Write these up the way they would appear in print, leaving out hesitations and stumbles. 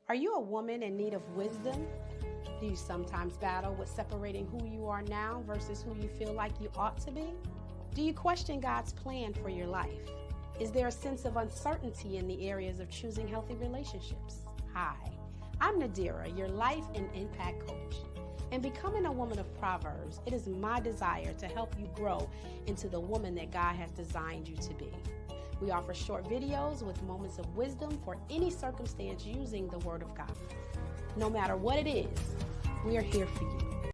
Are you a woman in need of wisdom? Do you sometimes battle with separating who you are now versus who you feel like you ought to be? Do you question God's plan for your life? Is there a sense of uncertainty in the areas of choosing healthy relationships? Hi, I'm Nadira, your life and impact coach. In becoming a woman of Proverbs, it is my desire to help you grow into the woman that God has designed you to be. We offer short videos with moments of wisdom for any circumstance using the Word of God. No matter what it is, we are here for you.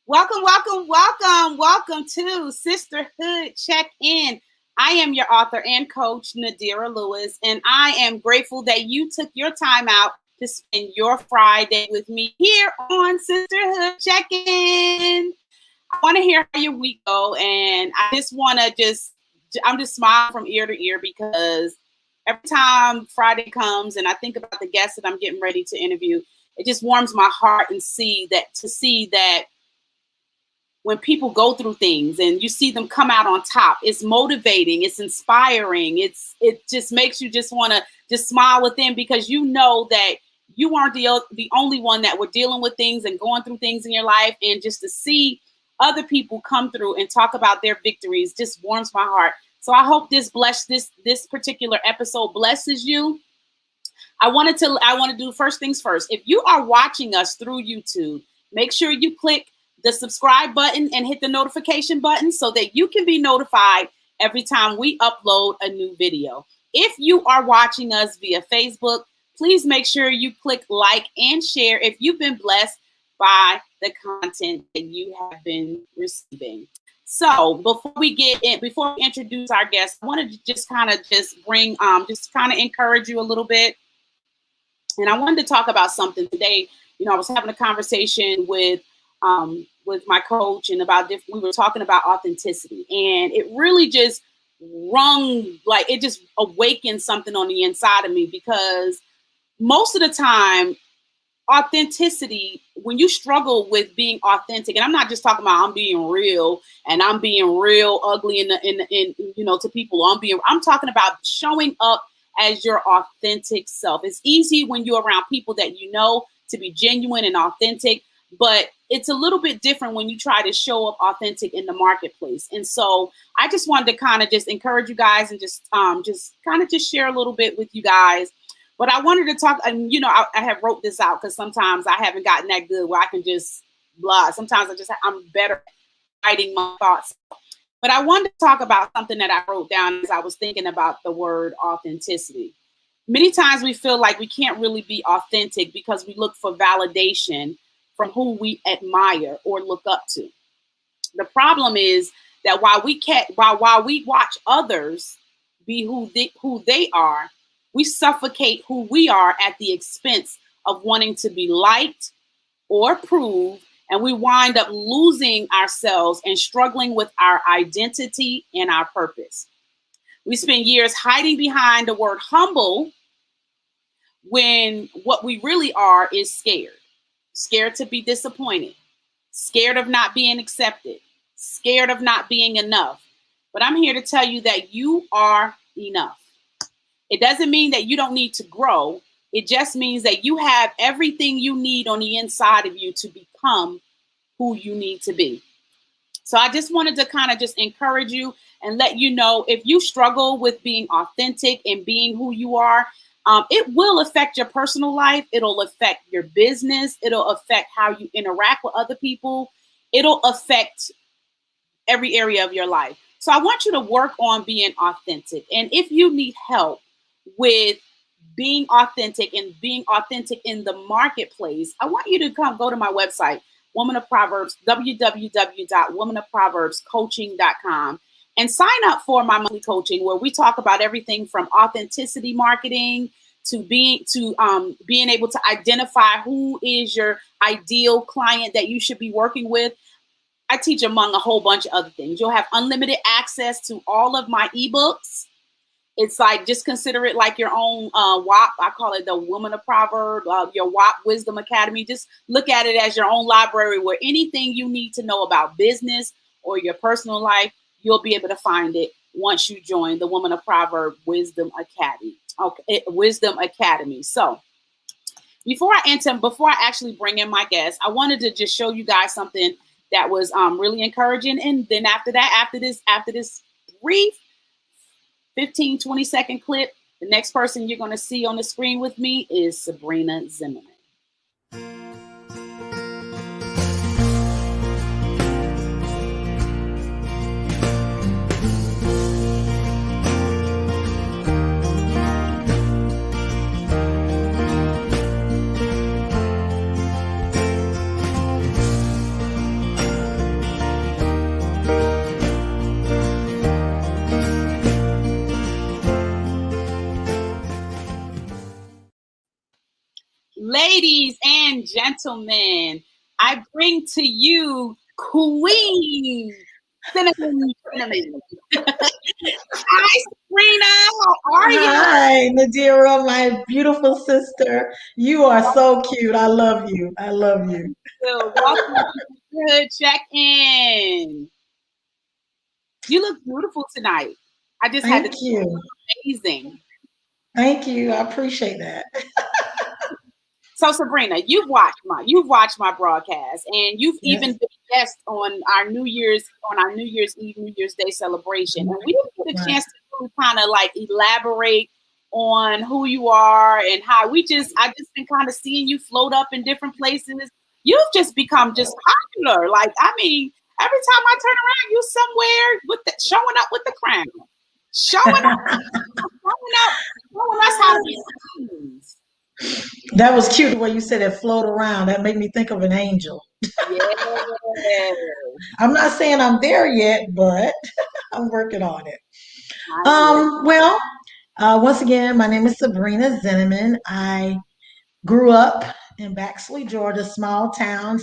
Welcome to Sisterhood Check-in. I am your author and coach, Nadira Lewis, and I am grateful that you took your time out to spend your Friday with me here on Sisterhood Check-in. I want to hear how your week go, and I just want to I'm just smiling from ear to ear because every time Friday comes and I think about the guests that I'm getting ready to interview, it just warms my heart and see that when people go through things and you see them come out on top, it's motivating, it's inspiring, it just makes you just want to just smile within, because you know that you aren't the only one that were dealing with things and going through things in your life, and just to see other people come through and talk about their victories just warms my heart. So I hope this particular episode blesses you. I want to do first things first. If you are watching us through YouTube, make sure you click the subscribe button and hit the notification button so that you can be notified every time we upload a new video. If you are watching us via Facebook, please make sure you click like and share if you've been blessed by the content that you have been receiving. So before we introduce our guest, I wanted to just kind of encourage you a little bit. And I wanted to talk about something today. You know, I was having a conversation with my coach, and we were talking about authenticity, and it really just it just awakened something on the inside of me, because most of the time, authenticity, when you struggle with being authentic, and I'm not just talking about I'm being real and I'm being real ugly in to people. I'm talking about showing up as your authentic self. It's easy when you're around people that you know to be genuine and authentic, but it's a little bit different when you try to show up authentic in the marketplace. And so I just wanted to kind of just encourage you guys and just share a little bit with you guys. But I wanted to talk, and I have wrote this out because sometimes I haven't gotten that good where I can just blah. Sometimes I'm better writing my thoughts. But I wanted to talk about something that I wrote down as I was thinking about the word authenticity. Many times we feel like we can't really be authentic because we look for validation from who we admire or look up to. The problem is that while we watch others be who they are, we suffocate who we are at the expense of wanting to be liked or approved, and we wind up losing ourselves and struggling with our identity and our purpose. We spend years hiding behind the word humble when what we really are is scared to be disappointed, scared of not being accepted, scared of not being enough. But I'm here to tell you that you are enough. It doesn't mean that you don't need to grow. It just means that you have everything you need on the inside of you to become who you need to be. So I just wanted to kind of just encourage you and let you know, if you struggle with being authentic and being who you are, it will affect your personal life. It'll affect your business. It'll affect how you interact with other people. It'll affect every area of your life. So I want you to work on being authentic. And if you need help with being authentic and being authentic in the marketplace, I want you to go to my website, Woman of Proverbs, www.womanofproverbscoaching.com, and sign up for my monthly coaching, where we talk about everything from authenticity marketing to being able to identify who is your ideal client that you should be working with. I teach among a whole bunch of other things. You'll have unlimited access to all of my ebooks. It's like, just consider it like your own WAP. I call it the Woman of Proverbs, your WAP Wisdom Academy. Just look at it as your own library, where anything you need to know about business or your personal life, you'll be able to find it once you join the Woman of Proverbs Wisdom Academy. Okay, Wisdom Academy. So before I actually bring in my guest, I wanted to just show you guys something that was really encouraging. And then after that, after this brief 15-20 second clip, the next person you're going to see on the screen with me is Sabrina Zinamon. Ladies and gentlemen, I bring to you Queen Cinnamon. Hi, Sabrina. How are you? Hi, Nadira, my beautiful sister. You are so cute. I love you. I love you. Welcome to Sisterhood Check-in. You look beautiful tonight. I just had to Thank say you you. look amazing. Thank you. I appreciate that. So Sabrina, you've watched my broadcast, and you've even Yes. been a guest on our New Year's Eve, New Year's Day celebration, and we didn't get a Right. chance to really kind of like elaborate on who you are and how I just been kind of seeing you float up in different places. You've just become just popular. Like I mean, every time I turn around, you somewhere with showing up with the crown, showing up, showing up, showing us how to be queens. That was cute the way you said it float around. That made me think of an angel. Yeah. I'm not saying I'm there yet, but I'm working on it. I hear. Well, once again, my name is Sabrina Zinamon. I grew up in Baxley, Georgia, small town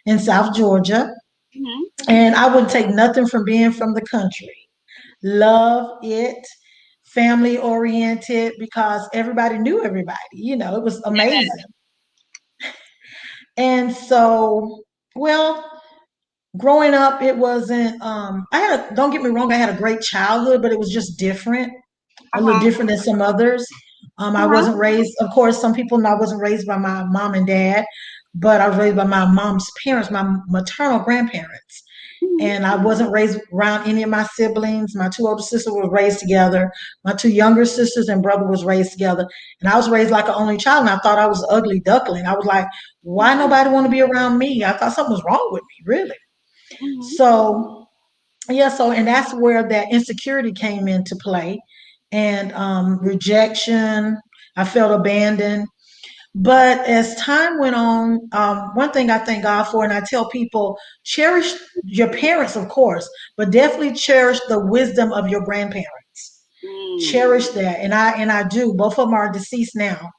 in South Georgia. Mhm. And I wouldn't take nothing from being from the country. Love it, family oriented because everybody knew everybody. It was amazing. And so, well, growing up, it wasn't, don't get me wrong, I had a great childhood, but it was just different, a little Uh-huh. different than some others. I Uh-huh. wasn't raised, of course, some people know I wasn't raised by my mom and dad, but I was raised by my mom's parents, my maternal grandparents. Mhm. And I wasn't raised around any of my siblings. My two older sisters were raised together. My two younger sisters and brother was raised together. And I was raised like an only child, and I thought I was an ugly duckling. I was like, why Mhm. nobody want to be around me? I thought something was wrong with me, really. Mhm. So yeah, and that's where that insecurity came into play, and rejection. I felt abandoned. But as time went on, one thing I thank God for, and I tell people, cherish your parents, of course, but definitely cherish the wisdom of your grandparents. Mm. Cherish that, and I do. Both of them are deceased now,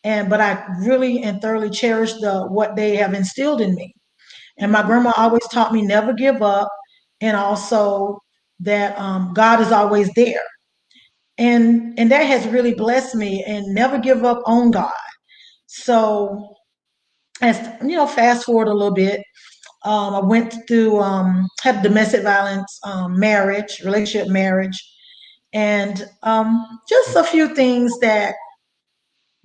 but I really and thoroughly cherish the what they have instilled in me. And my Mhm. grandma always taught me never give up, and also that God is always there, and that has really blessed me. And never give up on God. So as fast forward a little bit, I went through had domestic violence, relationship marriage, and just a few things that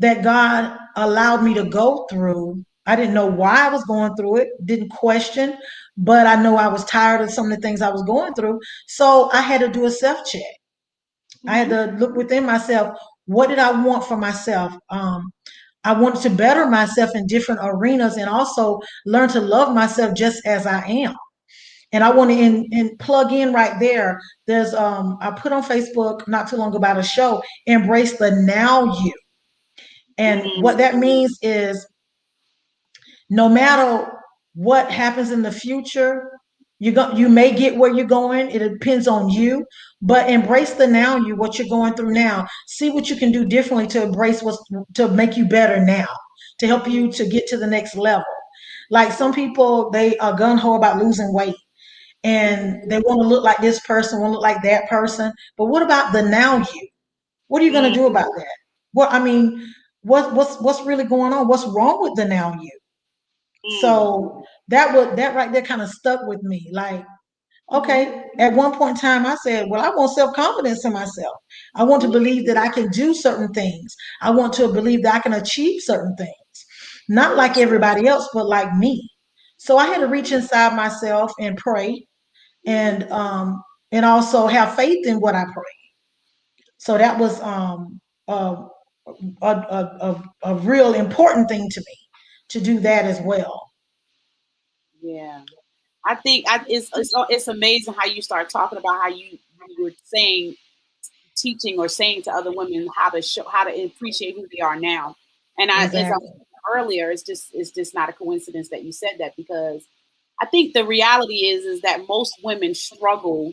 God allowed me to go through. I didn't know why I was going through it, didn't question, but I know I was tired of some of the things I was going through. So I had to do a self check. I had Mhm. to look within myself. What did I want for myself? I wanted to better myself in different arenas and also learn to love myself just as I am. And I want to plug in right there. There's I put on Facebook not too long ago about a show, Embrace the Now You. And what Mm. that means is no matter what happens in the future, you may get where you're going. It depends on you, but embrace the now you, what you're going through now. See what you can do differently to embrace what's to make you better now, to help Mhm. you to get to the next level. Like some people, they are gun ho about losing weight and Mhm. they want to look like this person, want to look like that person. But what about the now you? What are you going to do Mhm. about that? What I mean, what's really going on? What's wrong with the now you? Mm. So that right there kind of stuck with me. Like Okay. At one point in time, I said, well, I want self-confidence in myself. I want to believe that I can do certain things. I want to believe that I can achieve certain things. Not like everybody else, but like me. So I had to reach inside myself and pray and also have faith in what I pray. So that was a, a real important thing to me to do that as well. Yeah. I think it's amazing how you start talking about how you were saying, teaching or saying to other women how to show, how to appreciate who they are now. And as I Exactly. said earlier, it's just not a coincidence that you said that, because I think the reality is that most women struggle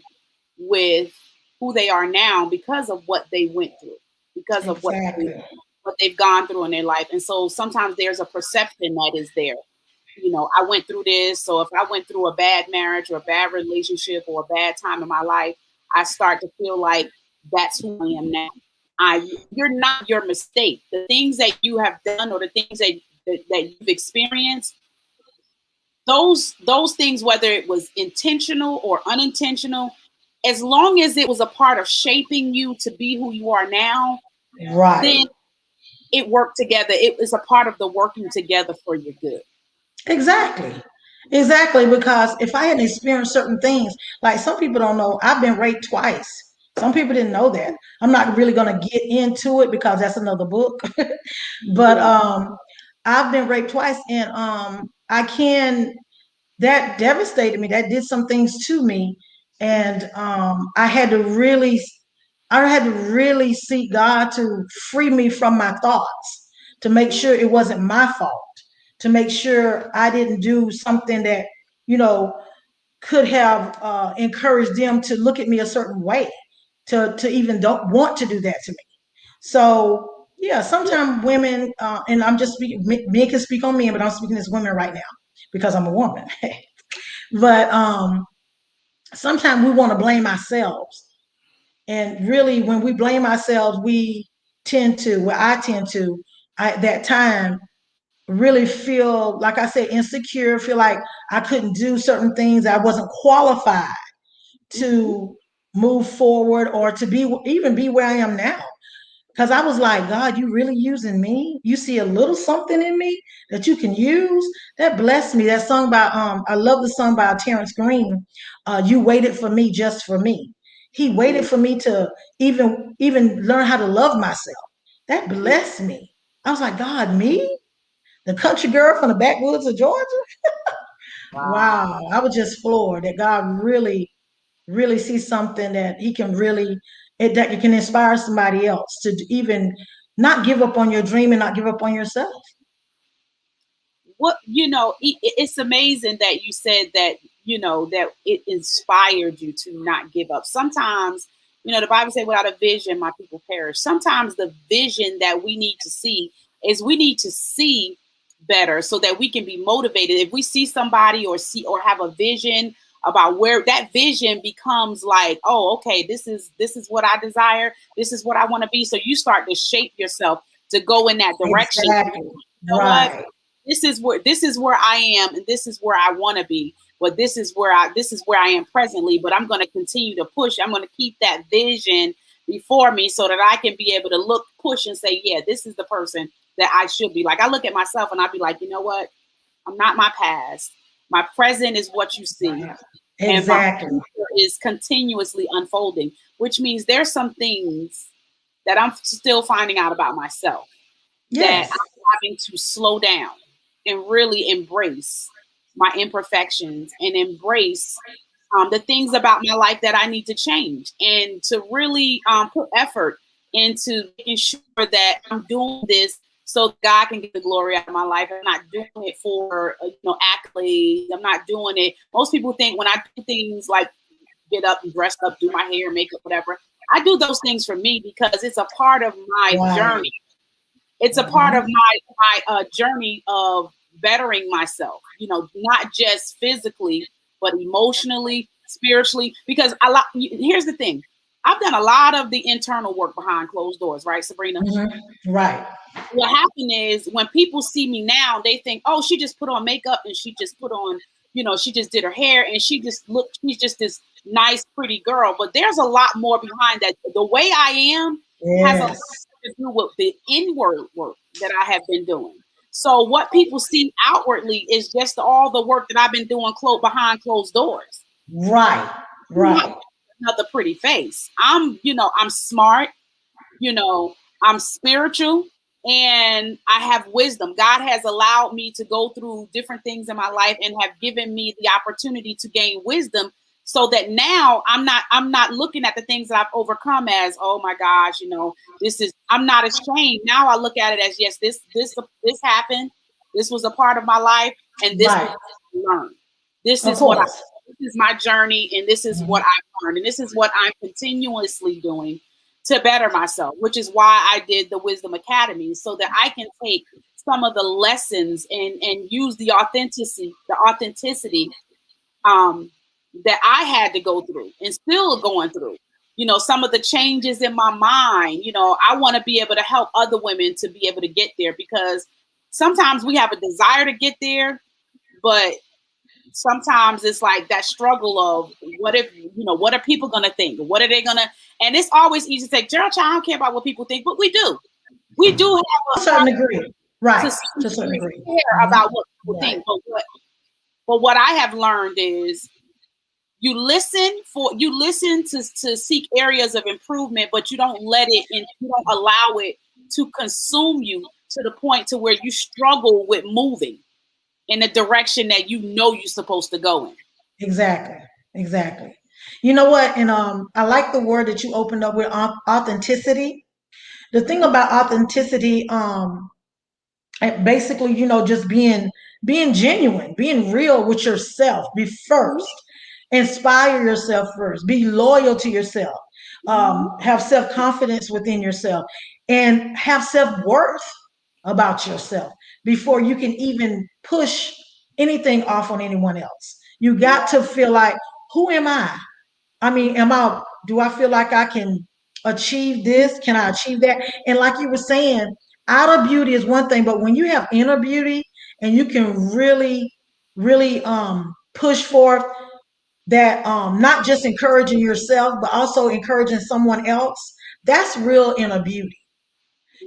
with who they are now because of what they went through, because of Exactly. what they've gone through in their life. And so sometimes there's a perception that is there. I went through this. So if I went through a bad marriage or a bad relationship or a bad time in my life, I start to feel like that's who I am now. You're not your mistake. The things that you have done or the things that you've experienced, those things, whether it was intentional or unintentional, as long as it was a part of shaping you to be who you are now, Right. then it worked together. It was a part of the working together for your good. Exactly. Exactly. Because if I hadn't experienced certain things, like some people don't know, I've been raped twice. Some people didn't know that. I'm not really going to get into it because that's another book. But Yeah. I've been raped twice, and I can that devastated me. That did some things to me, and I had to really seek God to free me from my thoughts, to make sure it wasn't my fault, to make sure I didn't do something that you know could have encouraged them to look at me a certain way, to even don't want to do that to me. So yeah, sometimes women, and I'm just speaking, men can speak on men, but I'm speaking as women right now because I'm a woman. But sometimes we want to blame ourselves. And really, when we blame ourselves, we tend to, well, I tend to, at that time, really feel, like I said, insecure, feel like I couldn't do certain things. I wasn't qualified Hmm. to move forward or to even be where I am now. Because I was like, God, you really using me? You see a little something in me that you can use? That blessed me. That song by I love the song by Terrence Green. You waited for me just for me. He waited for me to even learn how to love myself. That blessed me. I was like, God, me, the country girl from the backwoods of Georgia. Wow. Wow, I was just floored that God really sees something that He can really that it can inspire somebody else to even not give up on your dream and not give up on yourself. It's amazing that you said that, that it inspired you to not give up. Sometimes, the Bible said, without a vision my people perish. Sometimes the vision that we need to see is, we need to see better so that we can be motivated. If we see somebody or see or have a vision about where that vision becomes like, oh, okay, this is what I desire, this is what I want to be, so you start to shape yourself to go in that direction. You Exactly. what, Right. this is where I am, and this is where I want to be. But this is where I am presently. But I'm going to continue to push. I'm going to keep that vision before me so that I can be able to look, push, and say, yeah, this is the person that I should be. Like, I look at myself and I be like, you know what? I'm not my past. My present is what you see, Right. and my Exactly. future is continuously unfolding. Which means there's some things that I'm still finding out about myself, that Yes. I'm having to slow down and really embrace my imperfections and embrace the things about my life that I need to change, and to really put effort into making sure that I'm doing this so God can get the glory out of my life. I'm not doing it for accolades. I'm not doing it. Most people think when I do things like get up and dress up, do my hair, makeup, whatever, I do those things for me because it's a part of my Right. journey. It's a part of Mhm. my journey of bettering myself. Not just physically, but emotionally, spiritually. Because here's the thing: I've done a lot of the internal work behind closed doors, right, Sabrina? Mhm. Right. What happened is when people see me now, they think, "Oh, she just put on makeup and she just put on." she just did her hair and she's just this nice, pretty girl. But there's a lot more behind that. The way I am has a lot Yes. to do with the inward work that I have been doing. So what people see outwardly is just all the work that I've been doing behind closed doors. Right. Right. Another pretty face. I'm smart, I'm spiritual, and I have wisdom. God has allowed me to go through different things in my life and have given me the opportunity to gain wisdom, so that now I'm not looking at the things that I've overcome as, oh my gosh, I'm not ashamed. Now I look at it as, yes, this happened. This was a part of my life, and this is Right. what I learned. This Of is what course. this is my journey, and this is what I've learned, and this is what I'm continuously doing to better myself, which is why I did the Wisdom Academy, so that I can take some of the lessons and use the authenticity that I had to go through and still going through. Some of the changes in my mind. I want to be able to help other women to be able to get there, because sometimes we have a desire to get there, but sometimes it's like that struggle of what are people going to think? What are they going to, and it's always easy to say, Gerald, I don't care about what people think, but we do. We do have To a certain degree. Right. To a certain to degree. care about what people Right. think. But what I have learned is you listen to seek areas of improvement, but you don't allow it to consume you to the point to where you struggle with moving in the direction that you're supposed to go in. Exactly. Exactly. You know what? And I like the word that you opened up with, authenticity. The thing about authenticity, and basically, just being genuine, being real with yourself. Be first, inspire yourself first, be loyal to yourself, Mm-hmm. have self-confidence within yourself, and have self-worth about yourself before you can even push anything off on anyone else. You got to feel like, who am I mean, do I feel like I can achieve this? Can I achieve that? And like you were saying, outer beauty is one thing, but when you have inner beauty and you can really, really push forth that, not just encouraging yourself, but also encouraging someone else, that's real inner beauty.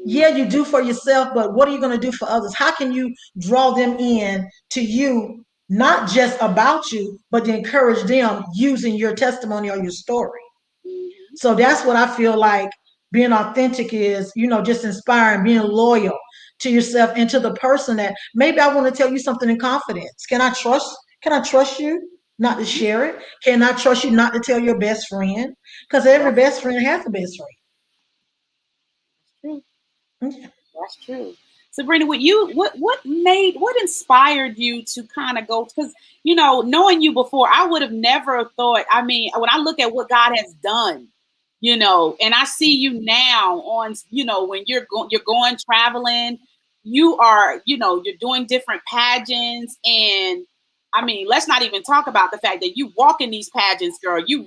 Yeah, you do for yourself, but what are you going to do for others? How can you draw them in to you, not just about you, but to encourage them using your testimony or your story? Mm-hmm. So that's what I feel like being authentic is, just inspiring, being loyal to yourself and to the person that maybe I want to tell you something in confidence. Can I trust you not to share it? Can I trust you not to tell your best friend? Because every best friend has a best True. friend. Yeah. That's true. Sabrina, what inspired you to kind of go? Because knowing you before, I would have never thought. I mean, when I look at what God has done, and I see you now on, when you're going traveling, you're doing different pageants, and I mean, let's not even talk about the fact that you walk in these pageants, girl. You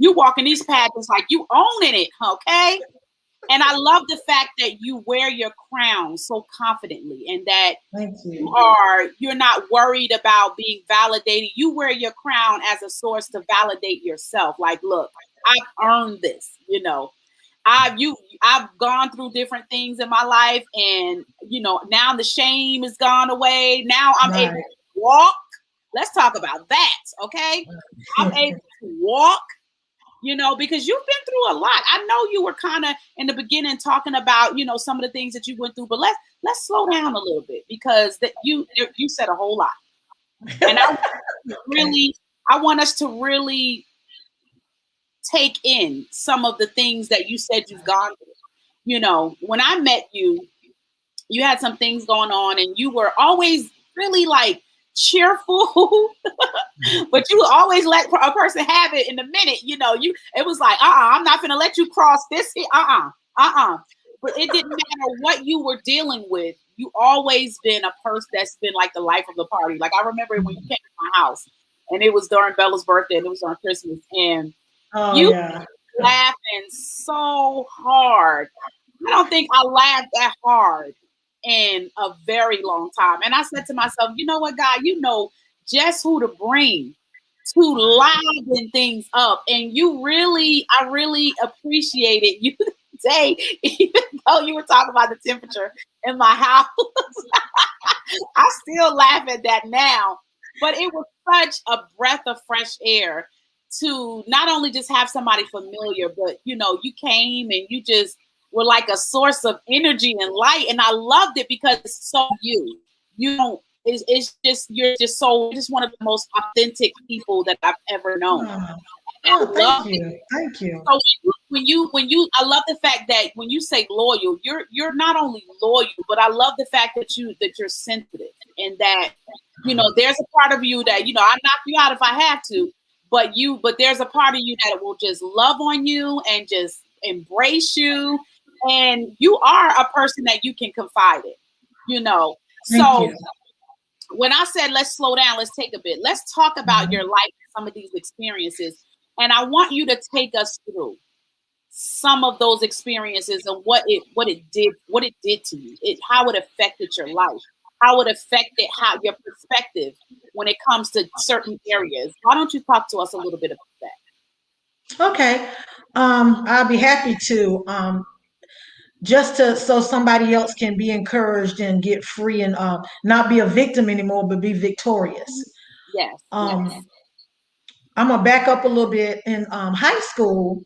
walk in these pageants like you owning it, okay? And I love the fact that you wear your crown so confidently, and that Thank you. you're not worried about being validated. You wear your crown as a source to validate yourself. Like, look, I've earned this, I've gone through different things in my life, and now the shame has gone away. Now I'm able Right. to walk. Let's talk about that, okay? I'm able to walk, because you've been through a lot. I know you were kind of in the beginning talking about, some of the things that you went through, but let's slow down a little bit, because that you said a whole lot. And I want us to really take in some of the things that you said you've gone through. When I met you, you had some things going on, and you were always really like cheerful, but you always let a person have it in a minute. It was like, I'm not gonna let you cross this here. But it didn't matter what you were dealing with. You always been a person that's been like the life of the party. Like, I remember when you came to my house, and it was during Bella's birthday, and it was on Christmas, and Oh, you yeah. laughing so hard. I don't think I laughed that hard in a very long time. And I said to myself, you know what, God, just who to bring to liven things up. And I really appreciated you today, even though you were talking about the temperature in my house. I still laugh at that now. But it was such a breath of fresh air to not only just have somebody familiar, but you came and you just were like a source of energy and light. And I loved it because it's so you. You don't it's just you're just one of the most authentic people that I've ever known. Oh, thank you. Thank you. So I love the fact that when you say loyal, you're not only loyal, but I love the fact that you're sensitive, and that there's a part of you that I knock you out if I have to, but there's a part of you that will just love on you and just embrace you, and you are a person that you can confide in. Thank you. When I said let's slow down, let's take a bit. Let's talk about your life and some of these experiences. And I want you to take us through some of those experiences and what it did to you, how it affected your life, how it affected your perspective when it comes to certain areas. Why don't you talk to us a little bit about that? Okay. I'll be happy to. So somebody else can be encouraged and get free and not be a victim anymore, but be victorious. Yes. I'm gonna back up a little bit. In high school,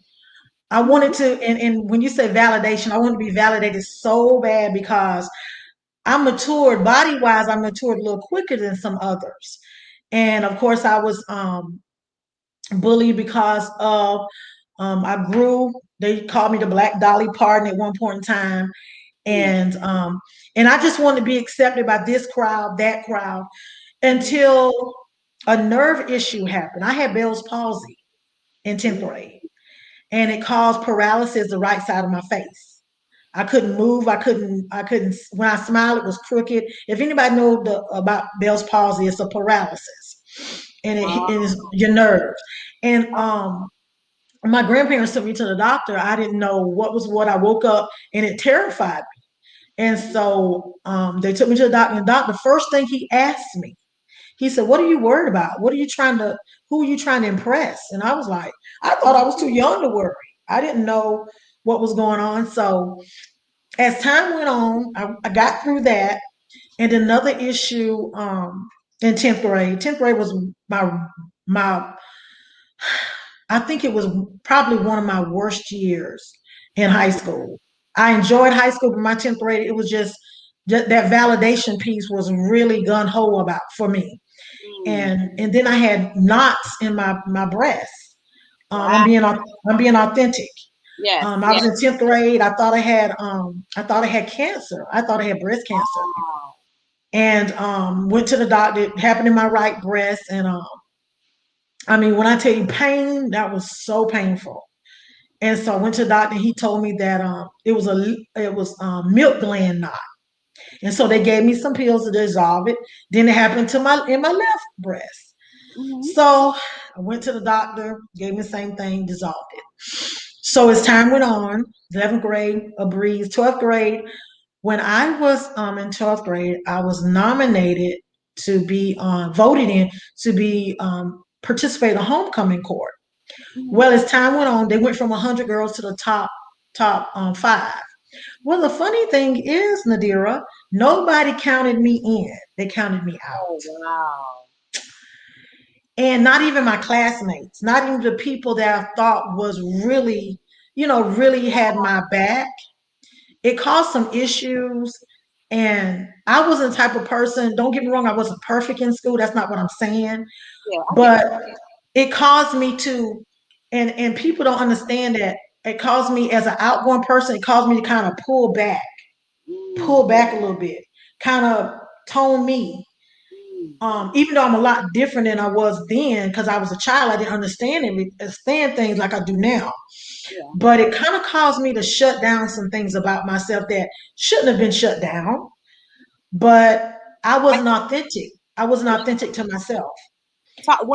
I wanted to, and when you say validation, I want to be validated so bad because I matured body wise. I matured a little quicker than some others, and of course, I was bullied because of I grew. They called me the Black Dolly Parton at one point in time, and I just wanted to be accepted by this crowd, that crowd, until a nerve issue happened. I had Bell's palsy in 10th grade, and it caused paralysis the right side of my face. I couldn't move. I couldn't. When I smiled, it was crooked. If anybody knows about Bell's palsy, it's a paralysis, and it is your nerves. And my grandparents took me to the doctor. I didn't know what was what. I woke up and it terrified me. And so they took me to the doctor. And the doctor, the first thing he asked me, he said, "What are you worried about? Who are you trying to impress?" And I was like, I thought I was too young to worry. I didn't know what was going on. So as time went on, I got through that. And another issue in 10th grade. 10th grade was my I think it was probably one of my worst years in high school. I enjoyed high school, but my 10th grade, it was just that validation piece was really gun ho about for me. And then I had knots in my breast. I'm being authentic. Yes. I was in 10th grade. I thought I had cancer. I thought I had breast cancer. And went to the doctor. It happened in my right breast. And when I tell you pain, that was so painful. And so I went to the doctor. And he told me that it was milk gland knot. And so they gave me some pills to dissolve it. Then it happened in my left breast. So I went to the doctor, gave me the same thing, dissolved it. So as time went on, 11th grade, a breeze. 12th grade, when I was in 12th grade, I was nominated to be voted in to be participate in a homecoming court. Well, as time went on, they went from 100 girls to the top 5. Well, the funny thing is, Nadira, nobody counted me in. They counted me out. Oh, wow. And not even my classmates, not even the people that I thought was really, really had my back. It caused some issues. And I wasn't the type of person, don't get me wrong, I wasn't perfect in school. That's not what I'm saying. Yeah, but it caused me to, and people don't understand that it caused me as an outgoing person, it caused me to kind of pull back a little bit, kind of tone me. Even though I'm a lot different than I was then, because I was a child, I didn't understand things like I do now. Yeah. But it kind of caused me to shut down some things about myself that shouldn't have been shut down. But I wasn't authentic. I wasn't authentic to myself. Some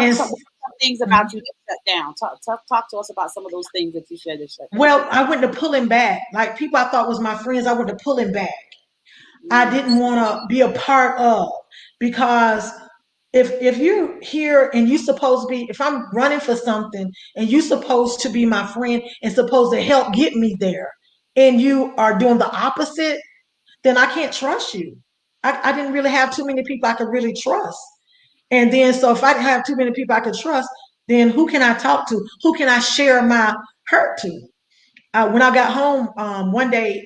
things about you that shut down? Talk to us about some of those things that you said that shut down. Well, I went to pulling back. Like people I thought was my friends, I went to pulling back. I didn't want to be a part of, because if you're here and you supposed to be, if I'm running for something and you supposed to be my friend and supposed to help get me there, and you are doing the opposite, then I can't trust you. I didn't really have too many people I could really trust. And then, so if I didn't have too many people I could trust, then who can I talk to? Who can I share my hurt to? When I got home one day,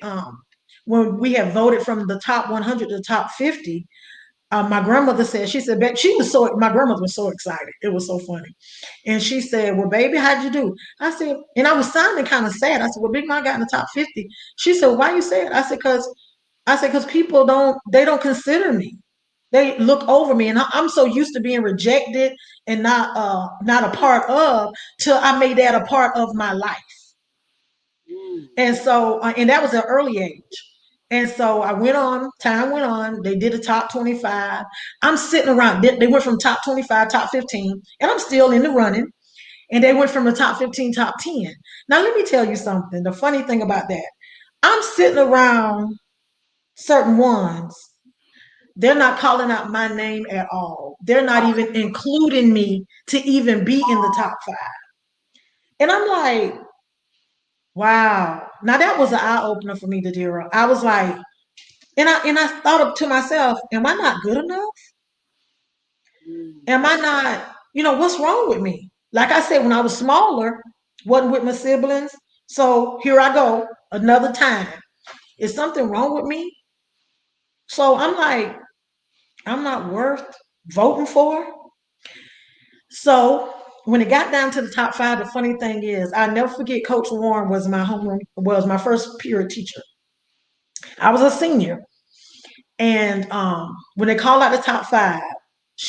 when we had voted from the top 100 to the top 50, my grandmother said, she said, my grandmother was so excited. It was so funny. And she said, well, baby, how'd you do? I said, and I was sounding kind of sad. I said, well, Big Mom got in the top 50. She said, why you sad? I said, because people don't consider me. They look over me, and I'm so used to being rejected and not a part of, till I made that a part of my life. And so, and that was at an early age. And so I went on, time went on, they did a top 25. I'm sitting around, they went from top 25, top 15, and I'm still in the running. And they went from the top 15, top 10. Now, let me tell you something. The funny thing about that, I'm sitting around certain ones. They're not calling out my name at all. They're not even including me to even be in the top 5. And I'm like, wow. Now that was an eye opener for me, Dadira. I was like, and I thought up to myself, am I not good enough? Am I not, what's wrong with me? Like I said, when I was smaller, wasn't with my siblings. So here I go, another time. Is something wrong with me? So I'm like, I'm not worth voting for. So when it got down to the top 5, the funny thing is, I never forget Coach Warren was my first period teacher. I was a senior. And when they called out the top 5,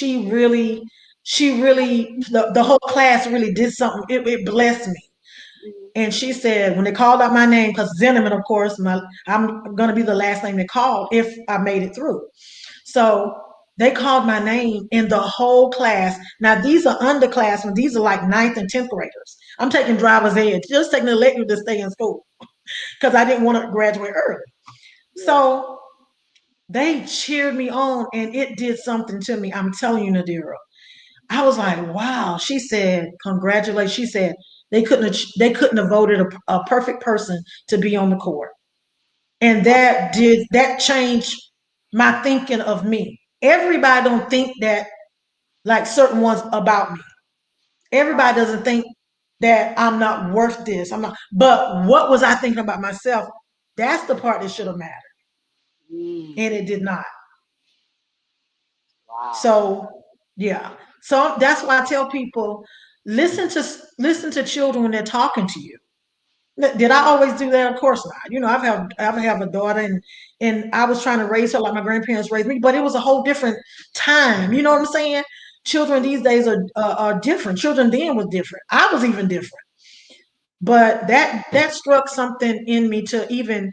the whole class really did something. It blessed me. And she said, when they called out my name, because Zinamon, of course, I'm going to be the last name they called if I made it through. So they called my name in the whole class. Now, these are underclassmen. These are like 9th and 10th graders. I'm taking driver's ed, just taking the elective to stay in school because I didn't want to graduate early. Yeah. So they cheered me on, and it did something to me. I'm telling you, Nadira. I was like, wow. She said, congratulations. She said they couldn't have voted a perfect person to be on the court. And that changed my thinking of me. Everybody don't think that like certain ones about me. Everybody doesn't think that I'm not worth this. I'm not. But what was I thinking about myself? That's the part that should have mattered. And it did not. Wow. So yeah. So that's why I tell people, listen to children when they're talking to you. Did I always do that? Of course not. I have a daughter, and I was trying to raise her like my grandparents raised me, but it was a whole different time. You know what I'm saying? Children these days are different. Children then was different. I was even different. But that struck something in me to even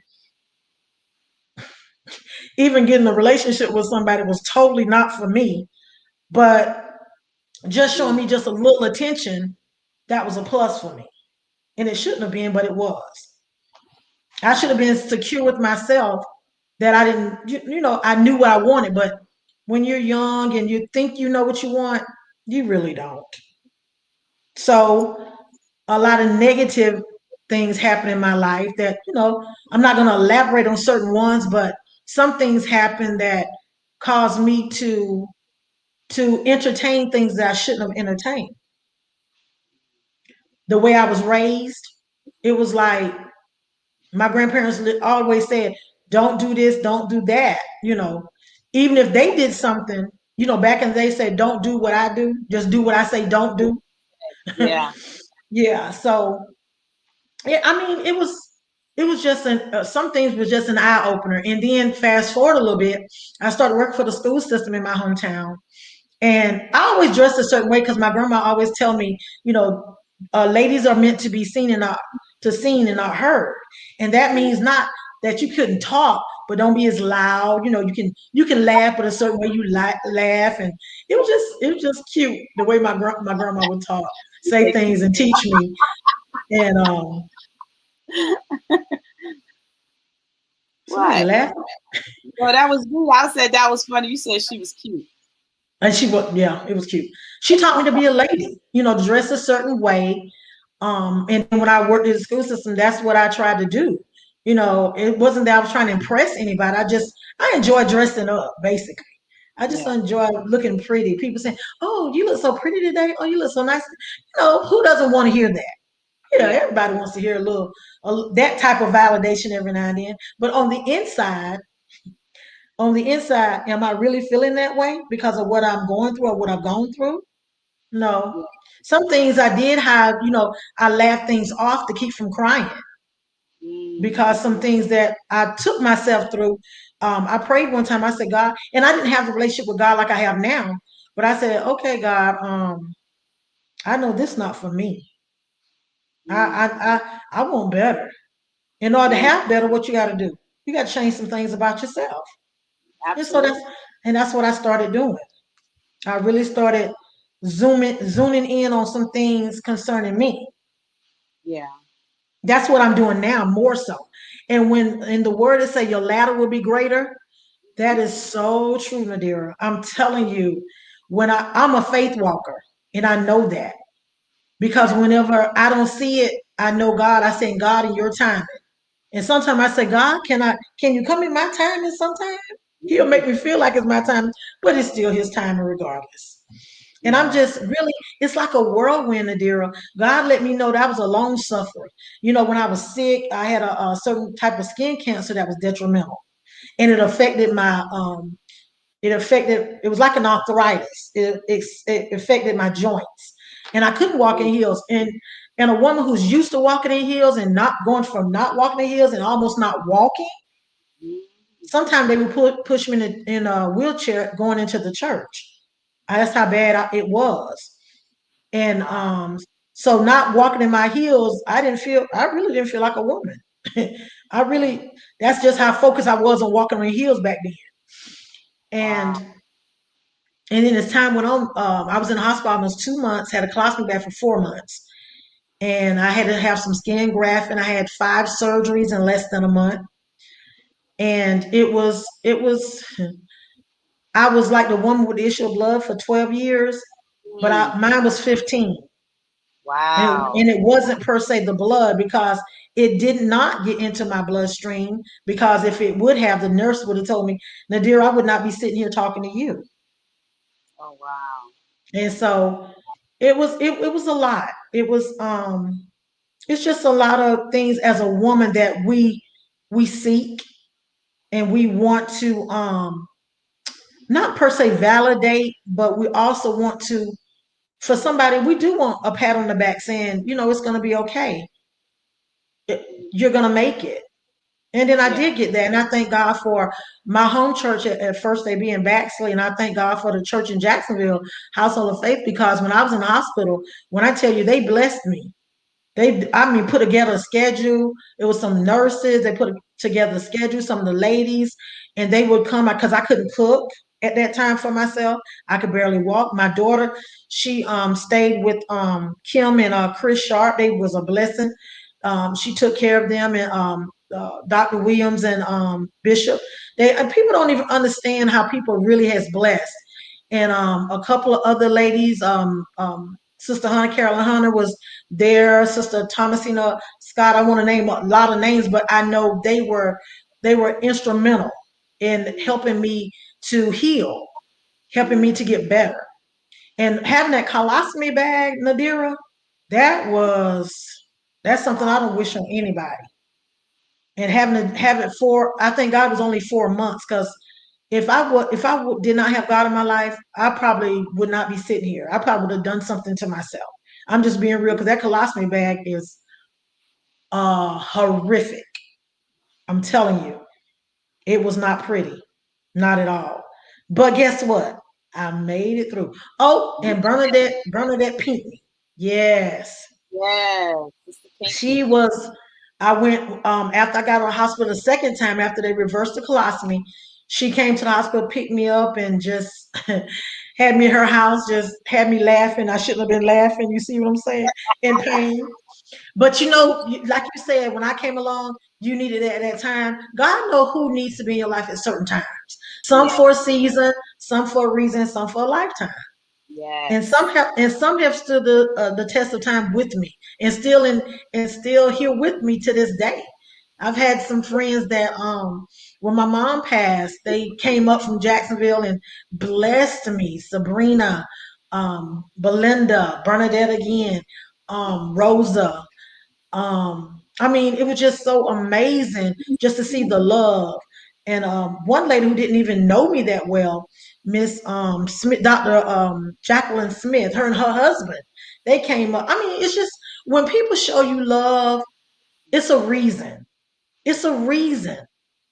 get in a relationship with somebody was totally not for me. But just showing me just a little attention, that was a plus for me. And it shouldn't have been, but it was. I should have been secure with myself that I didn't, I knew what I wanted. But when you're young and you think you know what you want, you really don't. So a lot of negative things happen in my life that, I'm not going to elaborate on certain ones, but some things happen that caused me to entertain things that I shouldn't have entertained. The way I was raised, it was like my grandparents always said, don't do this, don't do that. Even if they did something, back in the day said, don't do what I do, just do what I say don't do. Yeah. Yeah. So, I mean, it was just some things was just an eye opener. And then fast forward a little bit, I started working for the school system in my hometown. And I always dressed a certain way because my grandma always tell me, ladies are meant to be seen and not heard. And that means not that you couldn't talk, but don't be as loud. You can laugh, but a certain way you laugh. And it was just cute the way my grandma would talk, say things, and teach me. And somebody what? laugh. Well, that was good. I said that was funny. You said she was cute. And she was, yeah, it was cute. She taught me to be a lady, to dress a certain way. And then when I worked in the school system, that's what I tried to do. It wasn't that I was trying to impress anybody. I enjoy dressing up, basically. I just Yeah. enjoy looking pretty. People say, "Oh, you look so pretty today. Oh, you look so nice." Who doesn't want to hear that? Yeah. Everybody wants to hear that type of validation every now and then. But on the inside, am I really feeling that way because of what I'm going through or what I've gone through? No. Yeah. Some things I did have, I laughed things off to keep from crying because some Mm-hmm. things that I took myself through. I prayed one time. I said, God, and I didn't have the relationship with God like I have now, but I said, okay, God, I know this not for me. I Mm-hmm. I I, I want better. In order to Yeah. have better, what you got to do? You got to change some things about yourself. And so Absolutely. that's what I started doing. I really started zooming in on some things concerning me. Yeah. That's what I'm doing now, more so. And when in the word it say your ladder will be greater, that is so true, Nadira. I'm telling you, when I'm a faith walker, and I know that because Yeah. whenever I don't see it, I know God. I say, God, in your timing. And sometimes I say, God, can you come in my timing sometime? He'll make me feel like it's my time, but it's still his timing regardless. And I'm Yeah. just really, it's like a whirlwind, Adira. God let me know that I was a long sufferer. When I was sick, I had a certain type of skin cancer that was detrimental. And it was like an arthritis. It affected my joints. And I couldn't walk in heels. And a woman who's used to walking in heels and not going from not walking in heels and almost not walking, Mm-hmm. sometimes they would push me in a wheelchair going into the church. That's how bad it was. And Wow. so not walking in my heels, I really didn't feel like a woman. I really, that's just how focused I was on walking in heels back then. Wow. And then as time went on, I was in the hospital almost 2 months, had a colostomy bag for 4 months. And I had to have some skin graft and I had 5 surgeries in less than a month. And I was like the woman with the issue of blood for 12 years, but Mm. mine was 15. And Wow. it wasn't per se the blood because it did not get into my bloodstream. Because if it would have, the nurse would have told me, Nadir, I would not be sitting here talking to you. Oh wow. And so it was a lot. It's just a lot of things as a woman that we seek and we want to not per se validate, but we also want to, for somebody, we do want a pat on the back saying, it's going to be okay. You're going to make it. And then I Yeah. did get that. And I thank God for my home church at first, they being backslid. And I thank God for the church in Jacksonville, Household of Faith, because when I was in the hospital, when I tell you, they blessed me. Put together a schedule. It was some nurses. They put together a schedule, some of the ladies, and they would come because I couldn't cook at that time for myself. I could barely walk. My daughter, she stayed with Kim and Chris Sharp. They was a blessing. She took care of them and Dr. Williams and Bishop. And people don't even understand how people really has blessed. And a couple of other ladies, Sister Hunter, Carolyn Hunter was there, Sister Thomasina Scott. I want to name a lot of names, but I know they were instrumental in helping me to heal, helping me to get better. And having that colostomy bag, Nadira, that was that's something I don't Wow. wish on anybody. And having to have it for, I think God was only 4 months because did not have God in my life, I probably would not be sitting here. I probably would have done something to myself. I'm just being real because that colostomy bag is horrific. I'm telling you, it was not pretty, not at all. But guess what? I made it through. Oh, You and Bernadette Pinckney. Yes, yes, Sister she Pinky. was. I went after I got out of the hospital the second time after they reversed the colostomy. She came to the hospital, picked me up, and just had me in her house, just had me laughing. I shouldn't have been laughing. You see what I'm saying? In pain. But like you said, when I came along, you needed it at that time. God know who needs to be in your life at certain times. Some Yeah. for a season, some for a reason, some for a lifetime. And Yes. some have stood the test of time with me, and still here with me to this day. I've had some friends that when my mom passed, they came up from Jacksonville and blessed me. Sabrina, Belinda, Bernadette again, Rosa. I mean, it was just so amazing just to see the love. And one lady who didn't even know me that well, Miss Smith, Dr. Jacqueline Smith, her and her husband, they came up. I mean, it's just when people show you love, it's a reason. It's a reason.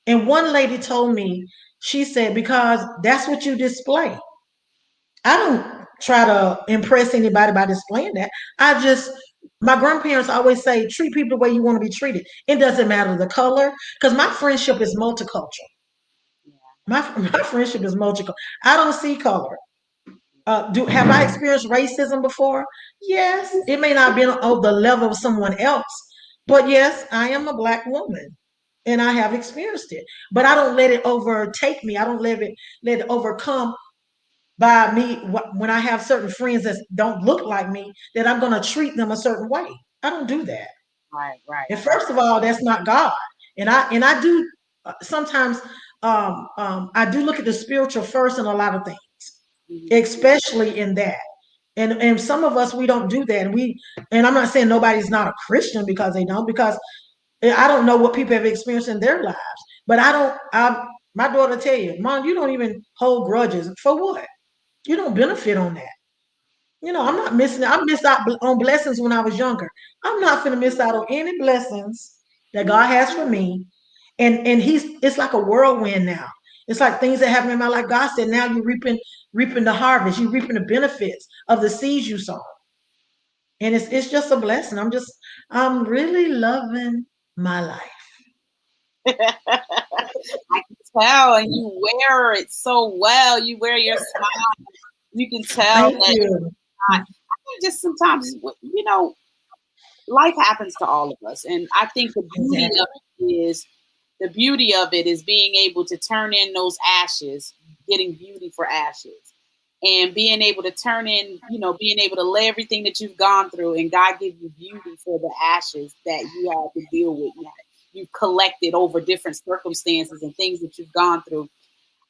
And one lady told me, she said, because that's what you display. I don't try to impress anybody by displaying that. My grandparents always say, treat people the way you want to be treated. It doesn't matter the color, because my friendship is multicultural. My friendship is multicultural. I don't see color. Do have I experienced racism before? Yes. It may not be on the level of someone else, but yes, I am a black woman, and I have experienced it. But I don't let it overtake me. I don't let it overcome by me when I have certain friends that don't look like me, that I'm going to treat them a certain way. I don't do that. Right, right, And right. first of all, that's not God. And I do sometimes I do look at the spiritual first in a lot of things, Mhm. especially in that. And some of us, we don't do that. And I'm not saying nobody's not a Christian because they don't, because I don't know what people have experienced in their lives. But I don't. My daughter tell you, Mom, you don't even hold grudges for what? You don't benefit on that. I'm Yeah. not missing. I missed out on blessings when I was younger. I'm not going to miss out on any blessings that God has for me. And it's like a whirlwind now. It's like things that happen in my life. God said, now you're reaping the harvest. You're reaping the benefits of the seeds you sow. And it's just a blessing. I'm really loving my life. I can tell, and you wear it so well. You wear your smile. You can tell Thank that you. I think just sometimes, life happens to all of us, and I think Exactly. the beauty of it is being able to turn in those ashes, getting beauty for ashes, and being able to turn in, being able to lay everything that you've gone through, and God give you beauty for the ashes that you had to deal with. You've collected over different circumstances and things that you've gone through.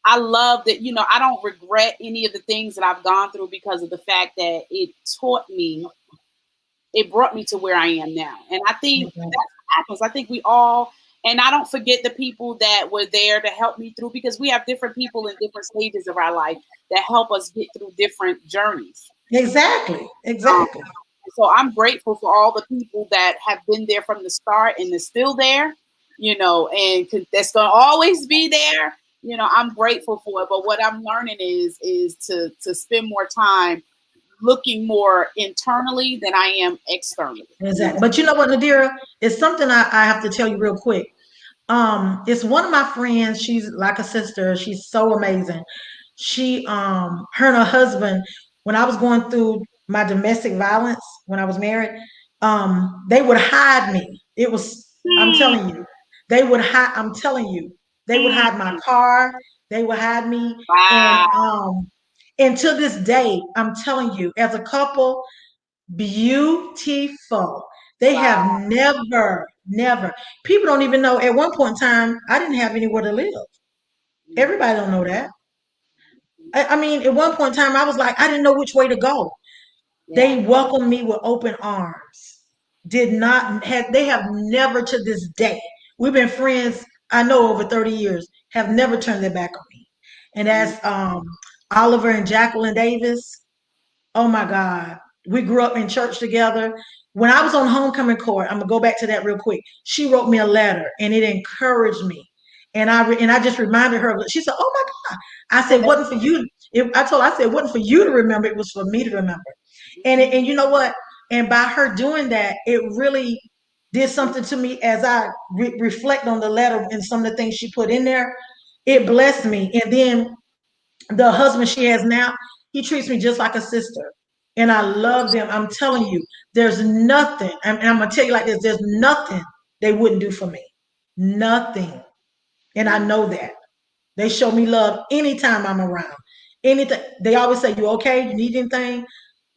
I love that, I don't regret any of the things that I've gone through because of the fact that taught me it brought me to where I am now. And I think that's what happens. I think we all, and I don't forget the people that were there to help me through, because we have different people in different stages of our life that help us get through different journeys. Exactly. Um, Exactly. so I'm grateful for all the people that have been there from the start and is still there, and that's going to always be there. I'm grateful for it. But what I'm learning is to spend more time looking more internally than I am externally. Exactly. But you know what, Nadira? It's something I have to tell you real quick. It's one of my friends. She's like a sister. She's so amazing. Her and her husband, when I was going through my domestic violence when I was married, they would hide me. I'm Mm, telling you, they would hide. I'm telling you, they would hide my mm. car. They would hide me, and Wow. to this day, I'm telling you, as a couple, beautiful. They have Wow. never. People don't even know. At one point in time, I didn't have anywhere to live. Everybody don't know that. I mean, at one point in time, I was like, I didn't know which way to go. Yeah. They welcomed me with open arms. They have never to this day. We've been friends, I know, over 30 years, have never turned their back on me. And Mm, that's Oliver and Jacqueline Davis. Oh my God. We grew up in church together. When I was on homecoming court, I'm gonna go back to that real quick. She wrote me a letter and it encouraged me. And I just reminded her of it. She said, "Oh my God." I said, "It wasn't for you." I said, "It wasn't for you to remember, it was for me to remember." And you know what? And by her doing that, it really did something to me as I reflect on the letter and some of the things she put in there. It blessed me. And then the husband she has now, he treats me just like a sister. And I love them. I'm telling you, there's nothing, and I'm going to tell you like this, there's nothing they wouldn't do for me. Nothing. And I know that. They show me love anytime I'm around. Anything. They always say, "You okay? You need anything?"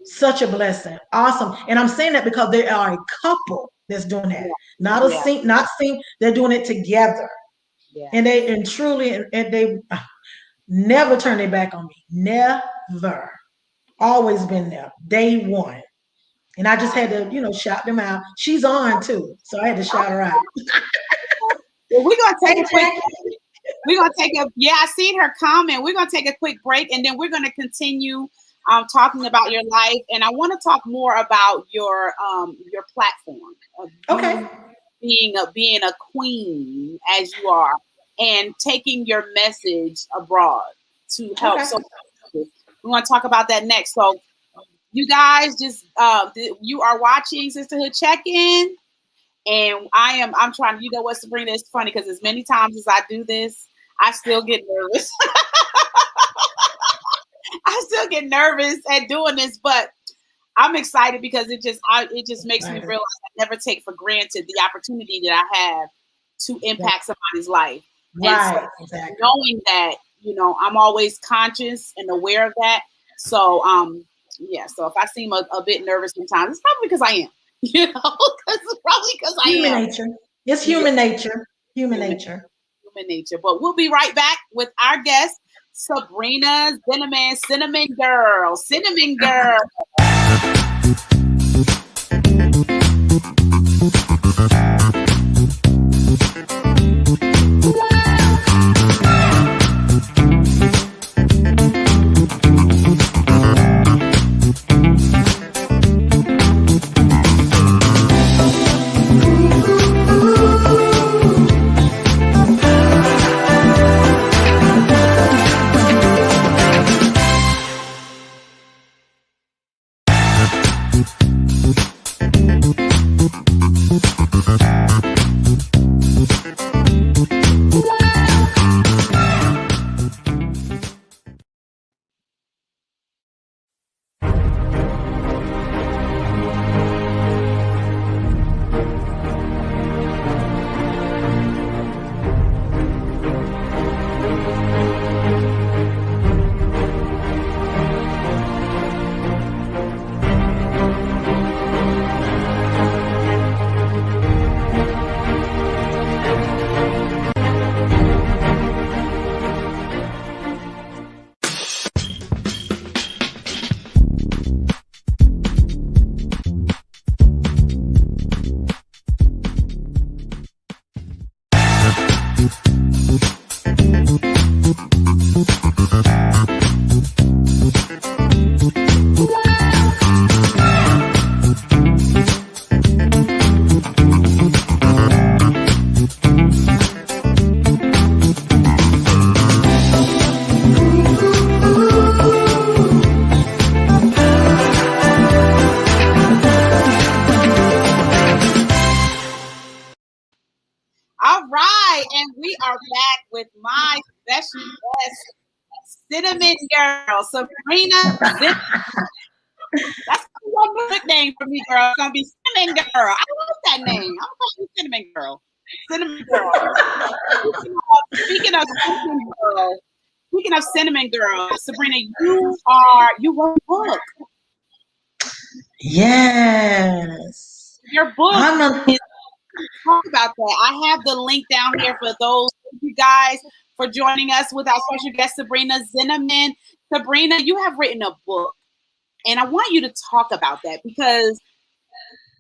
Such a blessing. Awesome. And I'm saying that because they are a couple that's doing that. Not a Yeah. sync, not sync. They're doing it together. Yeah. And truly, and they never turn their back on me. Never. Always been there. Day one. And I just had to, shout them out. She's on too. So I had to shout her out. Well, we're gonna take Hey, a quick. Jackie. We're gonna take a. Yeah, I seen her comment. We're gonna take a quick break, and then we're gonna continue talking about your life. And I want to talk more about your platform of Okay. being a queen as you are, and taking your message abroad to help. Okay. So we want to talk about that next. So you guys just you are watching Sisterhood Check-in. And I'm trying, you know what, Sabrina, it's funny because as many times as I do this, I still get nervous. I still get nervous at doing this, but I'm excited because it just makes me realize I never take for granted the opportunity that I have to impact somebody's life. Right. And so Exactly. knowing that, I'm always conscious and aware of that. So yeah, so if I seem a bit nervous sometimes, it's probably because I am. It's probably because I am. Human nature. It's human nature. Human nature. Human nature. But we'll be right back with our guest, Sabrina Zinamon, Cinnamon Girl. Cinnamon Girl. All right, and we are back with my special guest, Cinnamon Girl, Sabrina Zinamon. That's one nickname for me, girl. It's gonna be Cinnamon Girl. I love that name. I'm calling you Cinnamon Girl. Cinnamon Girl. Speaking of Cinnamon Girl, Sabrina, you wrote a book. Yes. Your book is talk about that. I have the link down here for those of you guys for joining us with our special guest, Sabrina Zinamon. Sabrina, you have written a book, and I want you to talk about that because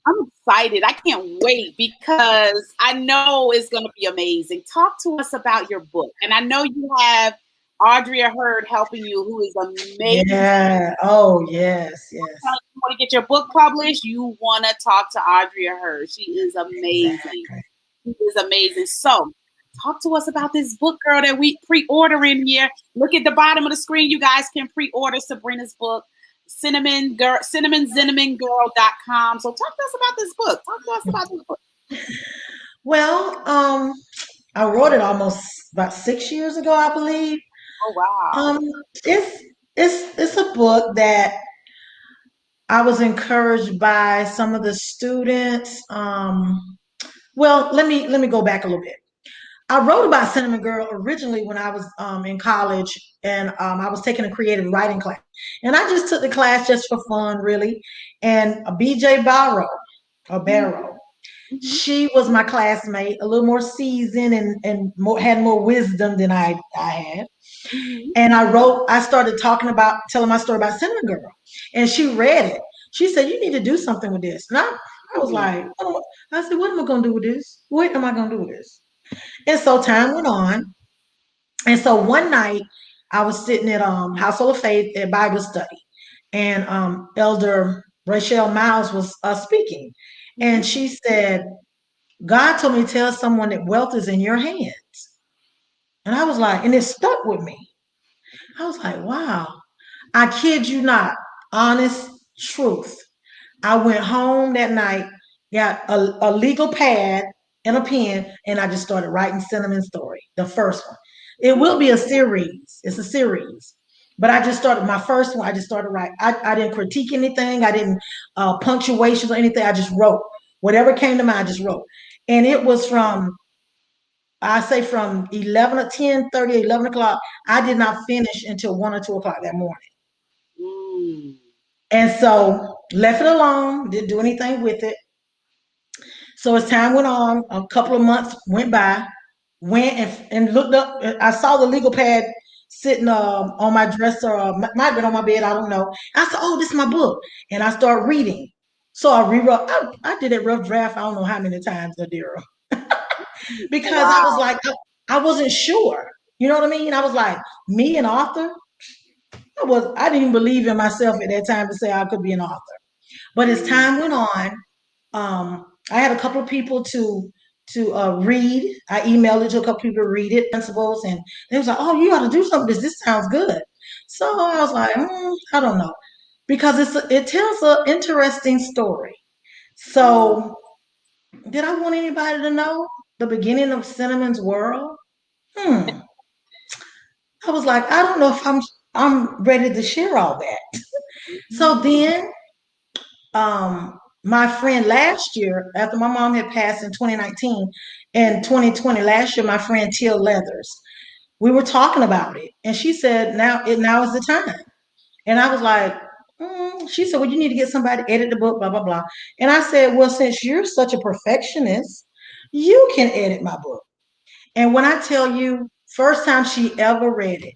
I'm excited. I can't wait because I know it's going to be amazing. Talk to us about your book. And I know you have Audria Hurd helping you, who is amazing. Yeah. Oh, yes, yes. You want to get your book published, you want to talk to Audria Hurd. She is amazing. Exactly. She is amazing. So talk to us about this book, girl, that we pre-ordering here. Look at the bottom of the screen. You guys can pre-order Sabrina's book. CinnamonZinamonGirl.com. So talk to us about this book. Well, I wrote it almost about 6 years ago, I believe. Oh wow. It's a book that I was encouraged by some of the students. Well, let me go back a little bit. I wrote about Cinnamon Girl originally when I was in college, and I was taking a creative writing class, and I just took the class just for fun, really. And BJ Mhm, Barrow, mhm, she was my classmate, a little more seasoned and more, had more wisdom than I had. mhm. And I started talking about, telling my story about Cinnamon Girl. And she read it. She said, "You need to do something with this." And I was Ooh, like, oh. I said, "What am I going to do with this? What am I going to do with this?" And so time went on. And so one night I was sitting at Household of Faith at Bible study. And Elder Rachel Miles was speaking. And mhm. she said, "God told me to tell someone that wealth is in your hands." And I was like, and it stuck with me. I was like, wow. I kid you not, honest truth. I went home that night, got a legal pad and a pen, and I just started writing Cinnamon's story, the first one. It will be a series. It's a series. But I just started my first one. I just started writing. I didn't critique anything. I didn't punctuations or anything. I just wrote whatever came to mind. I just wrote, and it was from I say from 11 or 10:30, 11 o'clock. I did not finish until 1 or 2 o'clock that morning. Mm. And so left it alone, didn't do anything with it. So as time went on, a couple of months went by, went and looked up. I saw the legal pad sitting on my dresser, or might have been on my bed, I don't know. I said, "Oh, this is my book." And I started reading. So I rewrote, I did a rough draft, I don't know how many times, Nadira, because I was Wow. like, I wasn't sure. You know what I mean? I was like, me, an author? I didn't even believe in myself at that time to say I could be an author. But as Mm. time went on, I had a couple of people to read. I emailed it to a couple of people to read it, principals, and they was like, "Oh, you ought to do something. This sounds good." So I was like, I don't know, because it tells an interesting story. Wow. So did I want anybody to know the beginning of Cinnamon's world? Hmm. I was like, I don't know if I'm ready to share all that. So Mhm. then my friend last year, after my mom had passed in 2019, in 2020, last year, my friend Teal Leathers, we were talking about it, and she said, now is the time." And I was like, she said, "Well, you need to get somebody to edit the book, blah blah blah." And I said, "Well, since you're such a perfectionist, you can edit my book." And when I tell you, first time she ever read it,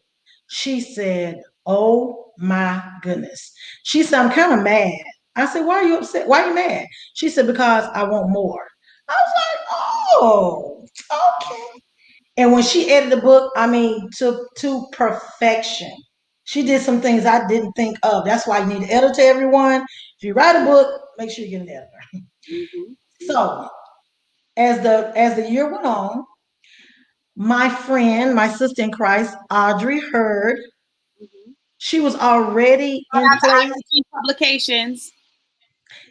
she said, "Oh my goodness." She said, "I'm kind of mad." I said, "Why are you upset? Why are you mad?" She said, "Because I want more." I was like, "Oh, okay." And when she edited the book, I mean, to perfection. She did some things I didn't think of. That's why you need an editor, everyone. If you write a book, make sure you get an editor. Mhm. So as the year went on, my friend, my sister in Christ, Audrey Heard, Mhm. she was already in Shout out to place. IBT Publications.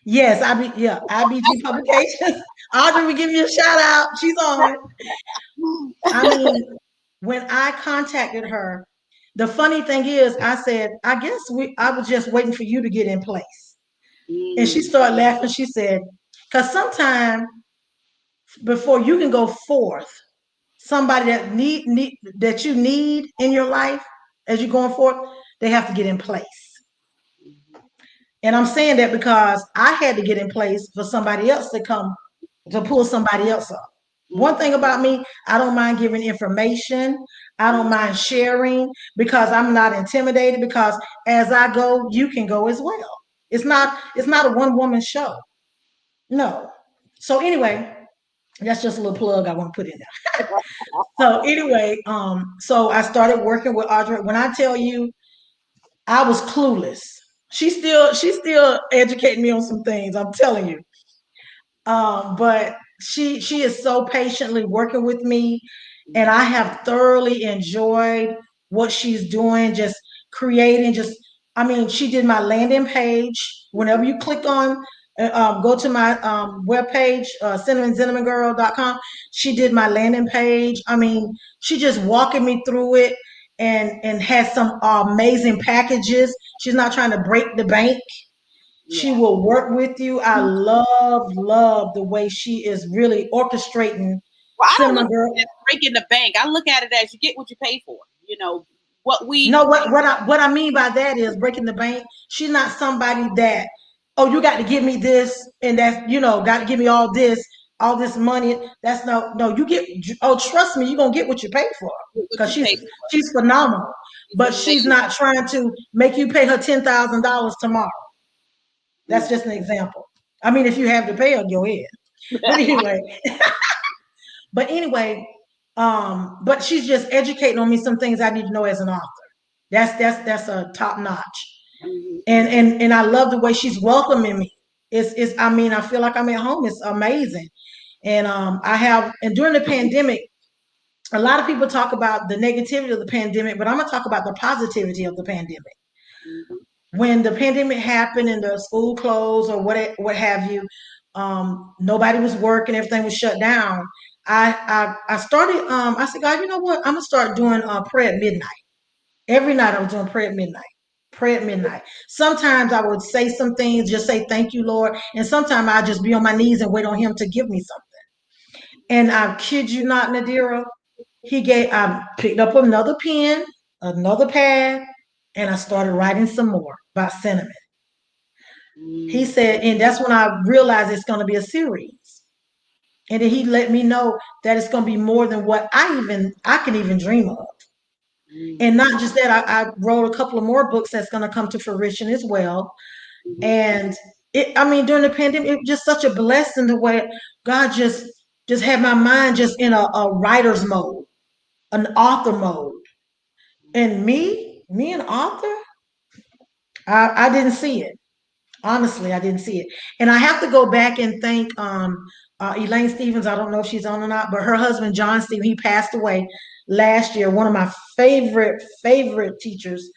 Yes, IBT Publications. Audrey, we give you a shout out. She's on it. I mean, when I contacted her, the funny thing is, I said, I was just waiting for you to get in place. And she Mm. started laughing. She said, because sometime before you can go forth, somebody that you need in your life as you're going forth, they have to get in place. And I'm saying that because I had to get in place for somebody else to come to pull somebody else up. One Mhm. thing about me, I don't mind giving information. I don't mind sharing because I'm not intimidated, because as I go, you can go as well. It's not a one woman show. No. So anyway, that's just a little plug I want to put in there. So anyway, so I started working with Audrey. When I tell you I was clueless, she's still educating me on some things. I'm telling you. But she is so patiently working with me, and I have thoroughly enjoyed what she's doing, just creating. Just I mean, she did my landing page. Whenever you click on, go to my webpage, cinnamonzinamongirl.com. She did my landing page. I mean, she just walking me through it, and has some amazing packages. She's not trying to break the bank. She Yeah. will work with you. I love the way she is really orchestrating Well, I don't look seminar. at it as breaking the bank. I look at it as you get what you pay for. You know what we. No, what I mean by that is breaking the bank. She's not somebody that, oh, you got to give me this and that's, got to give me all this money. That's no, you get, oh, trust me, you're gonna get what you pay for. What Because you pay for. she's phenomenal. It's But she's amazing. not trying to make you pay her $10,000 tomorrow. That's Mm. just an example. I mean, if you have to pay her, go ahead. But anyway, but anyway, but she's just educating on me some things I need to know as an author. That's a top notch. And I love the way she's welcoming me. It's I mean, I feel like I'm at home. It's amazing. And and during the pandemic, a lot of people talk about the negativity of the pandemic, but I'm gonna talk about the positivity of the pandemic. Mhm. When the pandemic happened and the school closed or what have you, nobody was working, everything was shut down. I started. I said, God, you know what? I'm gonna start doing prayer at midnight. Every night I was doing prayer at midnight. Prayer at midnight. Sometimes I would say some things, just say thank you, Lord, and sometimes I'd just be on my knees and wait on Him to give me something. And I kid you not, Nadira, I picked up another pen, another pad, and I started writing some more about sentiment. He Mm. said, and that's when I realized it's going to be a series. And then he let me know that it's going to be more than what I can even dream of. Mm. And not just that, I wrote a couple of more books that's going to come to fruition as well. Mhm. And I mean, during the pandemic, it was just such a blessing the way God just had my mind just in a writer's mode, an author mode. And me an author, I didn't see it. Honestly, I didn't see it. And I have to go back and thank Elaine Stevens. I don't know if she's on or not, but her husband, John Stevens, he passed away last year. One of my favorite teachers.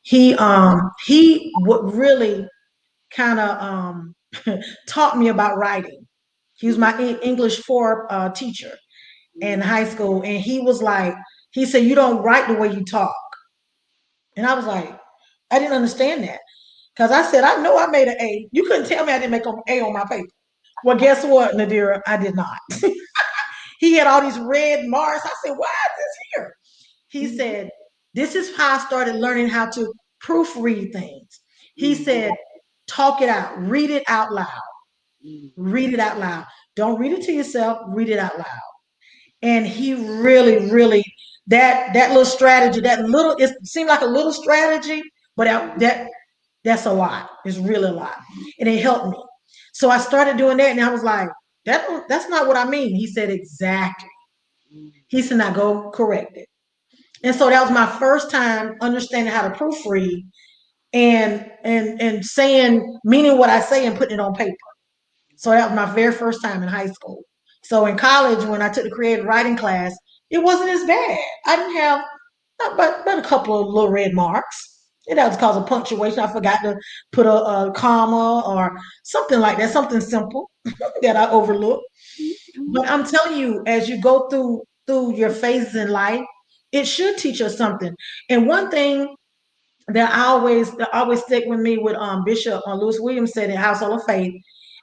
He would really kind of taught me about writing. He was my English 4 teacher in Mm. high school. And he said, you don't write the way you talk. And I was like, I didn't understand that. Because I said, I know I made an A. You couldn't tell me I didn't make an A on my paper. Well, guess what, Nadira? I did not. He had all these red marks. I said, why is this here? He Mhm. said, this is how I started learning how to proofread things. He Mhm. said, talk it out, read it out loud, Mhm. read it out loud. Don't read it to yourself, read it out loud. And he really, that little strategy, it seemed like a little strategy, but that's a lot. It's really a lot. And it helped me. So I started doing that and I was like, that's not what I mean. He said, exactly. Mhm. He said, now go correct it. And so that was my first time understanding how to proofread and saying, meaning what I say and putting it on paper. So that was my very first time in high school. So in college, when I took the creative writing class, it wasn't as bad. I didn't have but a couple of little red marks. And that was because of punctuation. I forgot to put a comma or something like that, something simple that I overlooked. Mhm. But I'm telling you, as you go through your phases in life, it should teach us something. And one thing that always stick with me with Bishop Lewis Williams said in Household of Faith,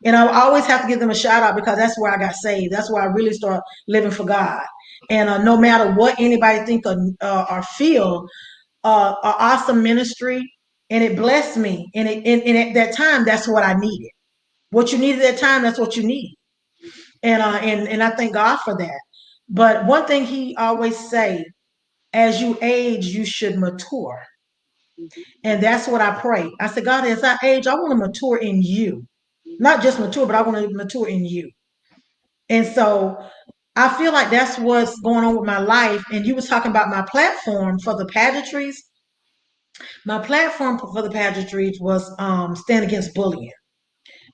and I always have to give them a shout out because that's where I got saved. That's where I really started living for God. And no matter what anybody think or feel, an awesome ministry, and it blessed me. And at that time, that's what I needed. What you needed at that time, that's what you need. And I thank God for that. But one thing he always say, as you age, you should mature. Mhm. And that's what I pray. I said, God, as I age, I want to mature in you. Not just mature, but I want to mature in you. And so I feel like that's what's going on with my life. And you was talking about my platform for the pageantries. My platform for the pageantries was stand against bullying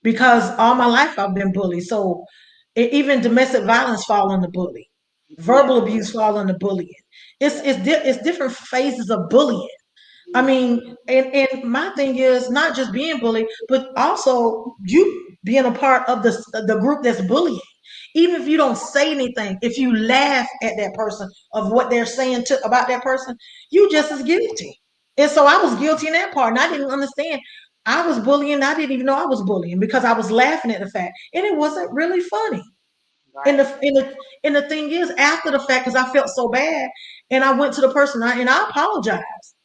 because all my life I've been bullied. So even domestic violence fall under bullying, Yeah. verbal abuse fall under bullying. It's different phases of bullying. I Mhm. mean, and my thing is not just being bullied, but also you being a part of the group that's bullying. Even if you don't say anything, if you laugh at that person of what they're saying about that person, you just as guilty. And so I was guilty in that part, and I didn't understand. I was bullying. I didn't even know I was bullying because I was laughing at the fact, and it wasn't really funny. And Right. the thing is, after the fact, because I felt so bad, and I went to the person and I apologized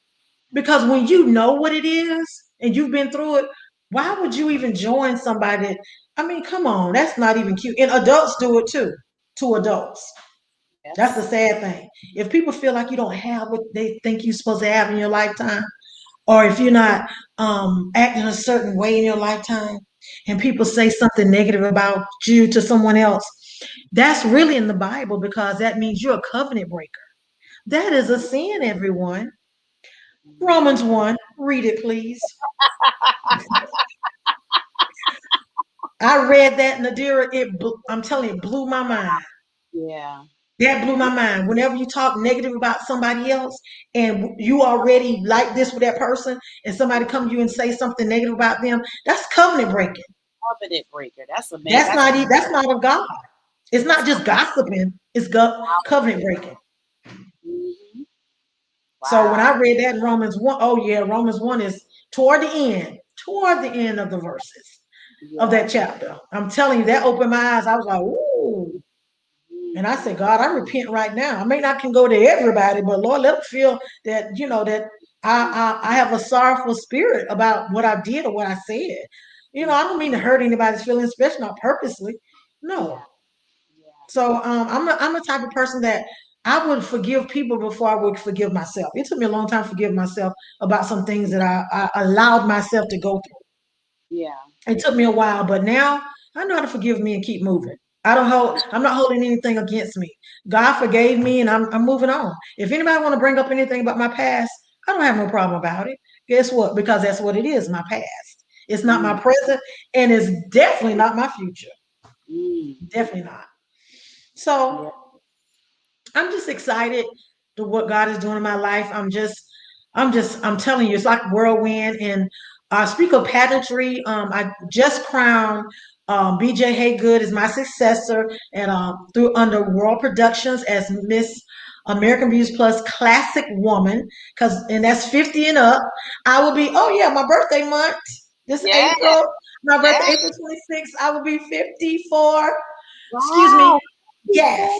because when you know what it is and you've been through it, why would you even join somebody? I mean, come on, that's not even cute. And adults do it too, to adults. That's the Yes. sad thing. If people feel like you don't have what they think you're supposed to have in your lifetime, or if you're not acting a certain way in your lifetime, and people say something negative about you to someone else, that's really in the Bible because that means you're a covenant breaker. That is a sin, everyone. Romans Mhm. 1, read it, please. I read that, Nadira. I'm telling you, it blew my mind. Yeah. That blew my mind. Whenever you talk negative about somebody else and you already like this with that person, and somebody come to you and say something negative about them, that's covenant breaking. Covenant breaker. That's amazing. That's not that's not of God. It's not That's just gossiping. It's covenant breaking. Mhm. So when Wow. I read that in Romans 1, oh yeah, Romans 1 is toward the end of the verses of Yeah. that chapter. I'm telling you, that opened my eyes. I was like, ooh. And I said, Mhm. God, I repent right now. I may not can go to everybody, but Lord, let them feel that, that I have a sorrowful spirit about what I did or what I said. I don't mean to hurt anybody's feelings, especially not purposely. No. Yeah. Yeah. So I'm the type of person that I would forgive people before I would forgive myself. It took me a long time to forgive myself about some things that I allowed myself to go through. Yeah. It took me a while, but now I know how to forgive me and keep moving. I'm not holding anything against me. God forgave me and I'm moving on. If anybody want to bring up anything about my past, I don't have no problem about it. Guess what? Because that's what it is, my past. It's not my Mm. present and it's definitely not my future. Mm. Definitely not. So Yeah. I'm just excited to what God is doing in my life. I'm telling you, it's like whirlwind. And speak of pageantry, I just crowned BJ Haygood as my successor, and through under World Productions as Miss American Beauty Plus Classic Woman, and that's 50 and up. I will be. Oh yeah, my birthday month this Yeah. April. My birthday, Yeah. April 26th. I will be 54. Excuse me. Wow. Yes.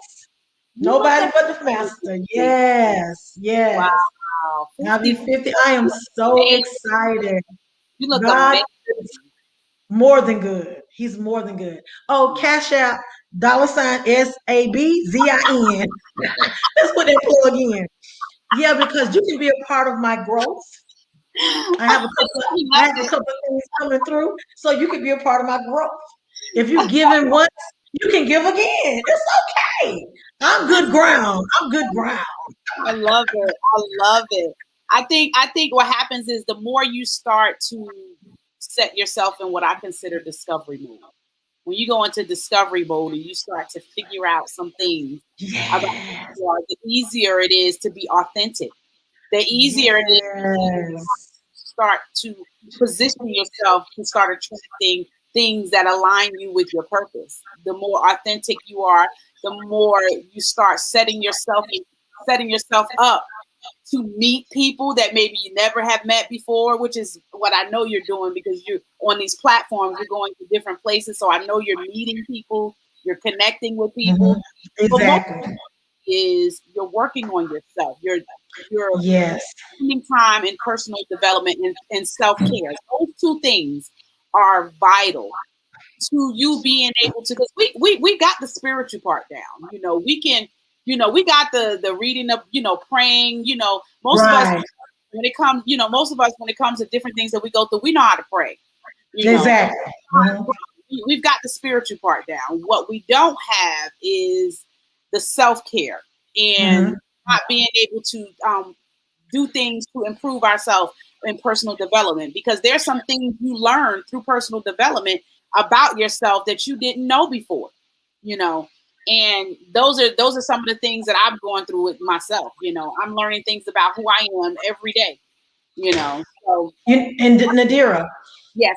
Before you look Nobody at but the master. Yes, yes. wow. I'll be 54. 50. I am so Amazing. excited. You look God amazing. is more than good. He's more than good. Oh, Cash App, $ SABZIN. Let's put that plug in. Yeah, because you can be a part of my growth. I have a couple of, I I love have a it. couple of things coming through, so you can be a part of my growth. If you've given once, you can give again. It's okay. I'm good ground. I'm good ground. I love it. I love it. I think what happens is the more you start to set yourself in what I consider discovery mode. When you go into discovery mode and you start to figure out some things about who Yes. you are, the easier it is to be authentic. The easier it is Yes. start to position yourself to start attracting things that align you with your purpose. The more authentic you are, the more you start setting yourself up to meet people that maybe you never have met before, which is what I know you're doing because you're on these platforms, you're going to different places. So I know you're meeting people, you're connecting with Mhm. people. But most Exactly. is you're working on yourself. You're Yes. spending time in personal development and self-care. Those two things are vital to you being able to, because we got the spiritual part down. We can, we got the reading of, praying, most of us Right. most of us when it comes to different things that we go through, we know how to pray, you know. Exactly. Mhm. We've got the spiritual part down. What we don't have is the self-care and Mhm. not being able to do things to improve ourselves in personal development, because there's some things you learn through personal development about yourself that you didn't know before, you know. And those are some of the things that I'm going through with myself. I'm learning things about who I am every day, so And Nadira, yes.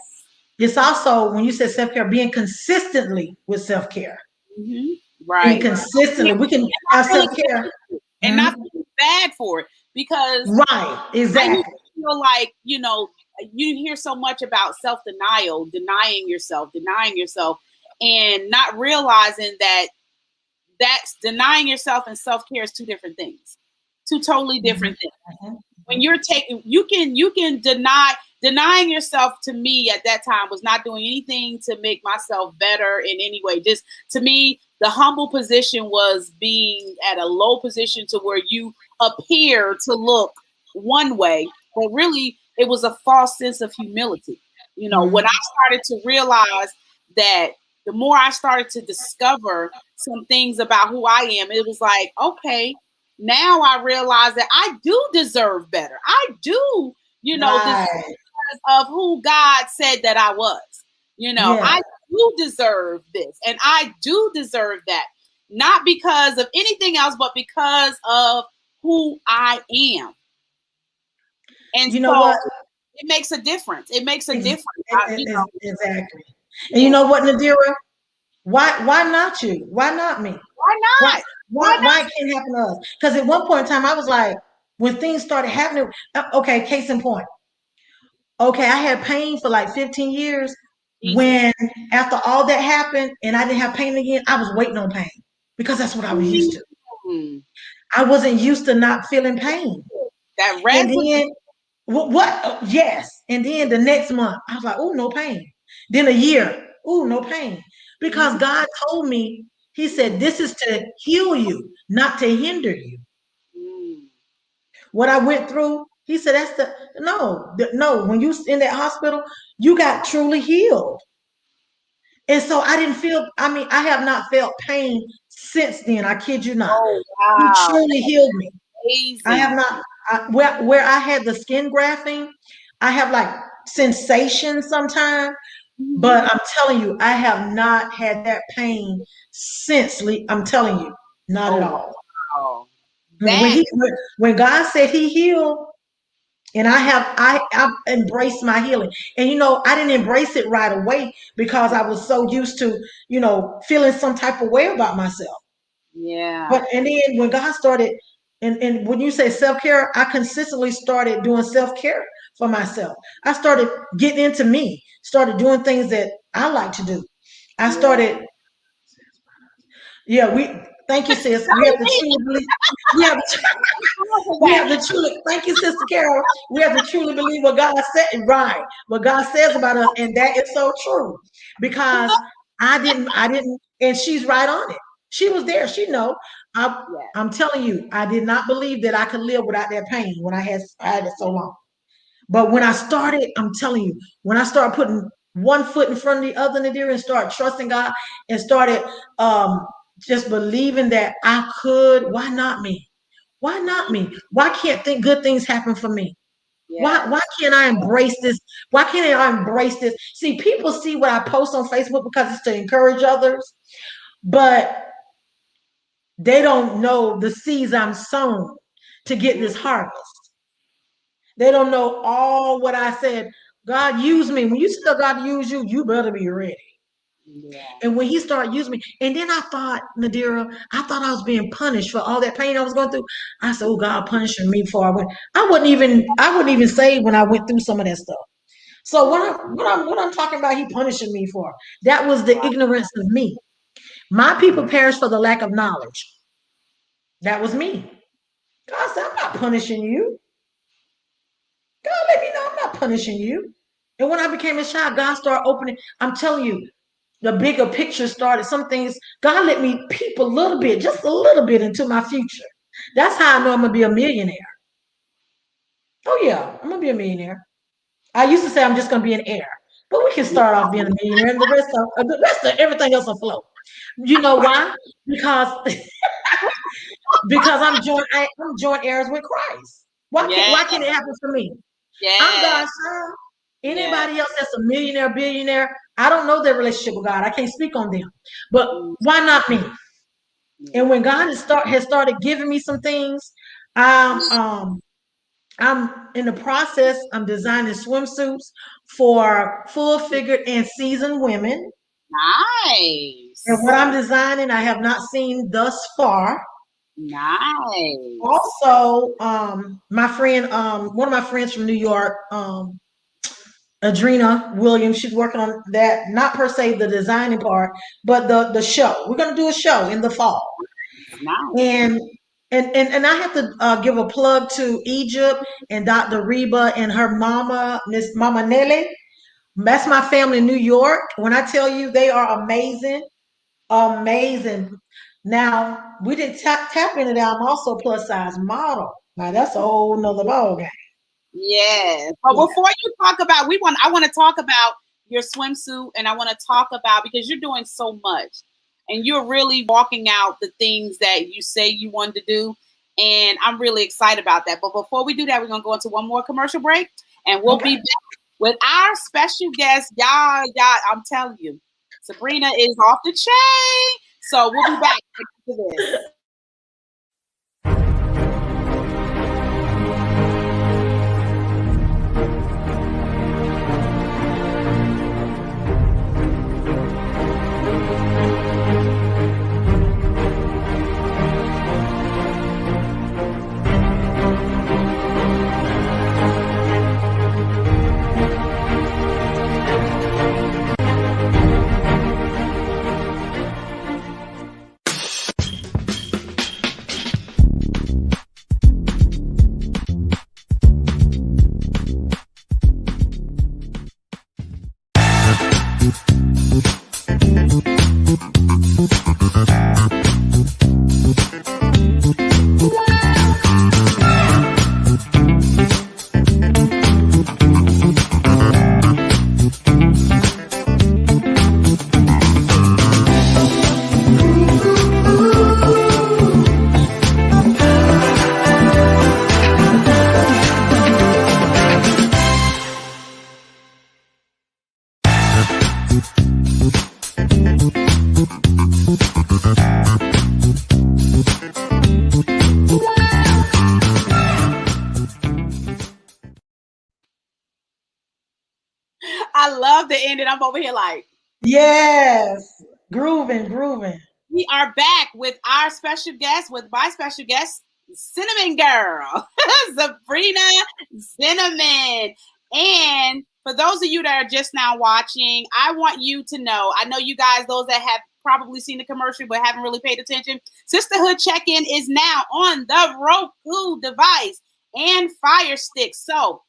it's also when you said self care, being consistently with self care. Hmm. Being Right. consistently, we can Not have self feeling care. guilty and not feeling bad for it, because Right. I used Exactly. to feel like, you hear so much about self-denial, denying yourself, and not realizing that that's denying yourself and self-care is two different things, two totally different things. When you're taking, you can denying yourself, to me at that time was not doing anything to make myself better in any way. Just, to me, the humble position was being at a low position to where you appear to look one way, but really it was a false sense of humility. You know, when I started to realize that, the more I started to discover some things about who I am, it was like, okay, now I realize that I do deserve better. I do, deserve of who God said that I was. I do deserve this and I do deserve that. Not because of anything else, but because of who I am. And you know what? It makes a difference. It makes a difference. Exactly. And you know what, Nadira? Why not you? Why not me? Why not? Why it can't happen to us? Because at one point in time, I was like, when things started happening, okay, case in point. Okay, I had pain for like 15 years. When after all that happened and I didn't have pain again, I was waiting on pain because that's what I was used to. I wasn't used to not feeling pain. That and then what? Yes. And then the next month, I was like, oh, no pain. Then a year, oh, no pain. Because God told me, He said, this is to heal you, not to hinder you. What I went through, He said, that's no. When you in that hospital, you got truly healed. And so I didn't feel, I have not felt pain since then. I kid you not. Oh, wow. He truly healed me. Amazing. I have not, where I had the skin grafting, I have like sensation sometimes, but I'm telling you, I have not had that pain since. I'm telling you, not at all. Wow. When God said He healed, and I've embraced my healing. And I didn't embrace it right away because I was so used to, feeling some type of way about myself. Yeah. But and then when God started, and when you say self-care, I consistently started doing self-care for myself. I started getting into me, started doing things that I like to do. I started, thank you, sis. We have to truly believe. We have to truly, thank you, Sister Carol. We have to truly believe what God said, right? What God says about us, and that is so true. Because I didn't, and she's right on it. She was there. She know. I'm telling you, I did not believe that I could live without that pain when I had it so long. But when I started, I'm telling you, when I started putting one foot in front of the other, Nadir, and started trusting God and started just believing that I could, why not me? Why not me? Why can't good things happen for me? Why can't I embrace this? Why can't I embrace this? See, people see what I post on Facebook because it's to encourage others, but they don't know the seeds I'm sown to get this harvest. They don't know all what I said. God used me. When you tell God to use you, you better be ready. Yeah. And when He started using me, and then I thought, Nadira, I thought I was being punished for all that pain I was going through. I said, oh, God punishing me before I went. I wouldn't even say when I went through some of that stuff. So what I'm talking about, He punishing me for, that was the ignorance of me. My people perish for the lack of knowledge. That was me. God said, I'm not punishing you. God let me know I'm not punishing you. And when I became a child, God started opening. I'm telling you, the bigger picture started. Some things, God let me peep a little bit, just a little bit into my future. That's how I know I'm going to be a millionaire. Oh, yeah, I'm going to be a millionaire. I used to say I'm just going to be an heir. But we can start off being a millionaire and the rest of everything else will flow. You know why? Because I'm joint heirs with Christ. Why can't it happen for me? I'm God's son. Anybody else that's a millionaire, billionaire, I don't know their relationship with God. I can't speak on them. But why not me? And when God has started giving me some things, I'm in the process. I'm designing swimsuits for full-figured and seasoned women. Nice. And what I'm designing, I have not seen thus far. Nice. Also, my friend, one of my friends from New York, Adrena Williams. She's working on that, not per se the designing part, but the show. We're gonna do a show in the fall. Nice. And and I have to give a plug to Egypt and Dr. Reba and her mama, Miss Mama Nelly. That's my family in New York. When I tell you they are amazing, amazing. Now we didn't tap into that. I'm also a plus size model. Now that's a whole nother ballgame. Yes. But Yeah. before you talk about, I want to talk about your swimsuit, and I want to talk about, because you're doing so much and you're really walking out the things that you say you wanted to do. And I'm really excited about that. But before we do that, we're going to go into one more commercial break, and we'll be back with our special guest. Y'all, I'm telling you, Sabrina is off the chain. So we'll be back to this. I love the ending. I'm over here like, yes, grooving. We are back with our special guest, with my special guest, Cinnamon Girl, Sabrina Zinamon. And for those of you that are just now watching, I want you to know, I know you guys, those that have probably seen the commercial but haven't really paid attention, Sisterhood Check-in is now on the Roku device and Fire Stick. So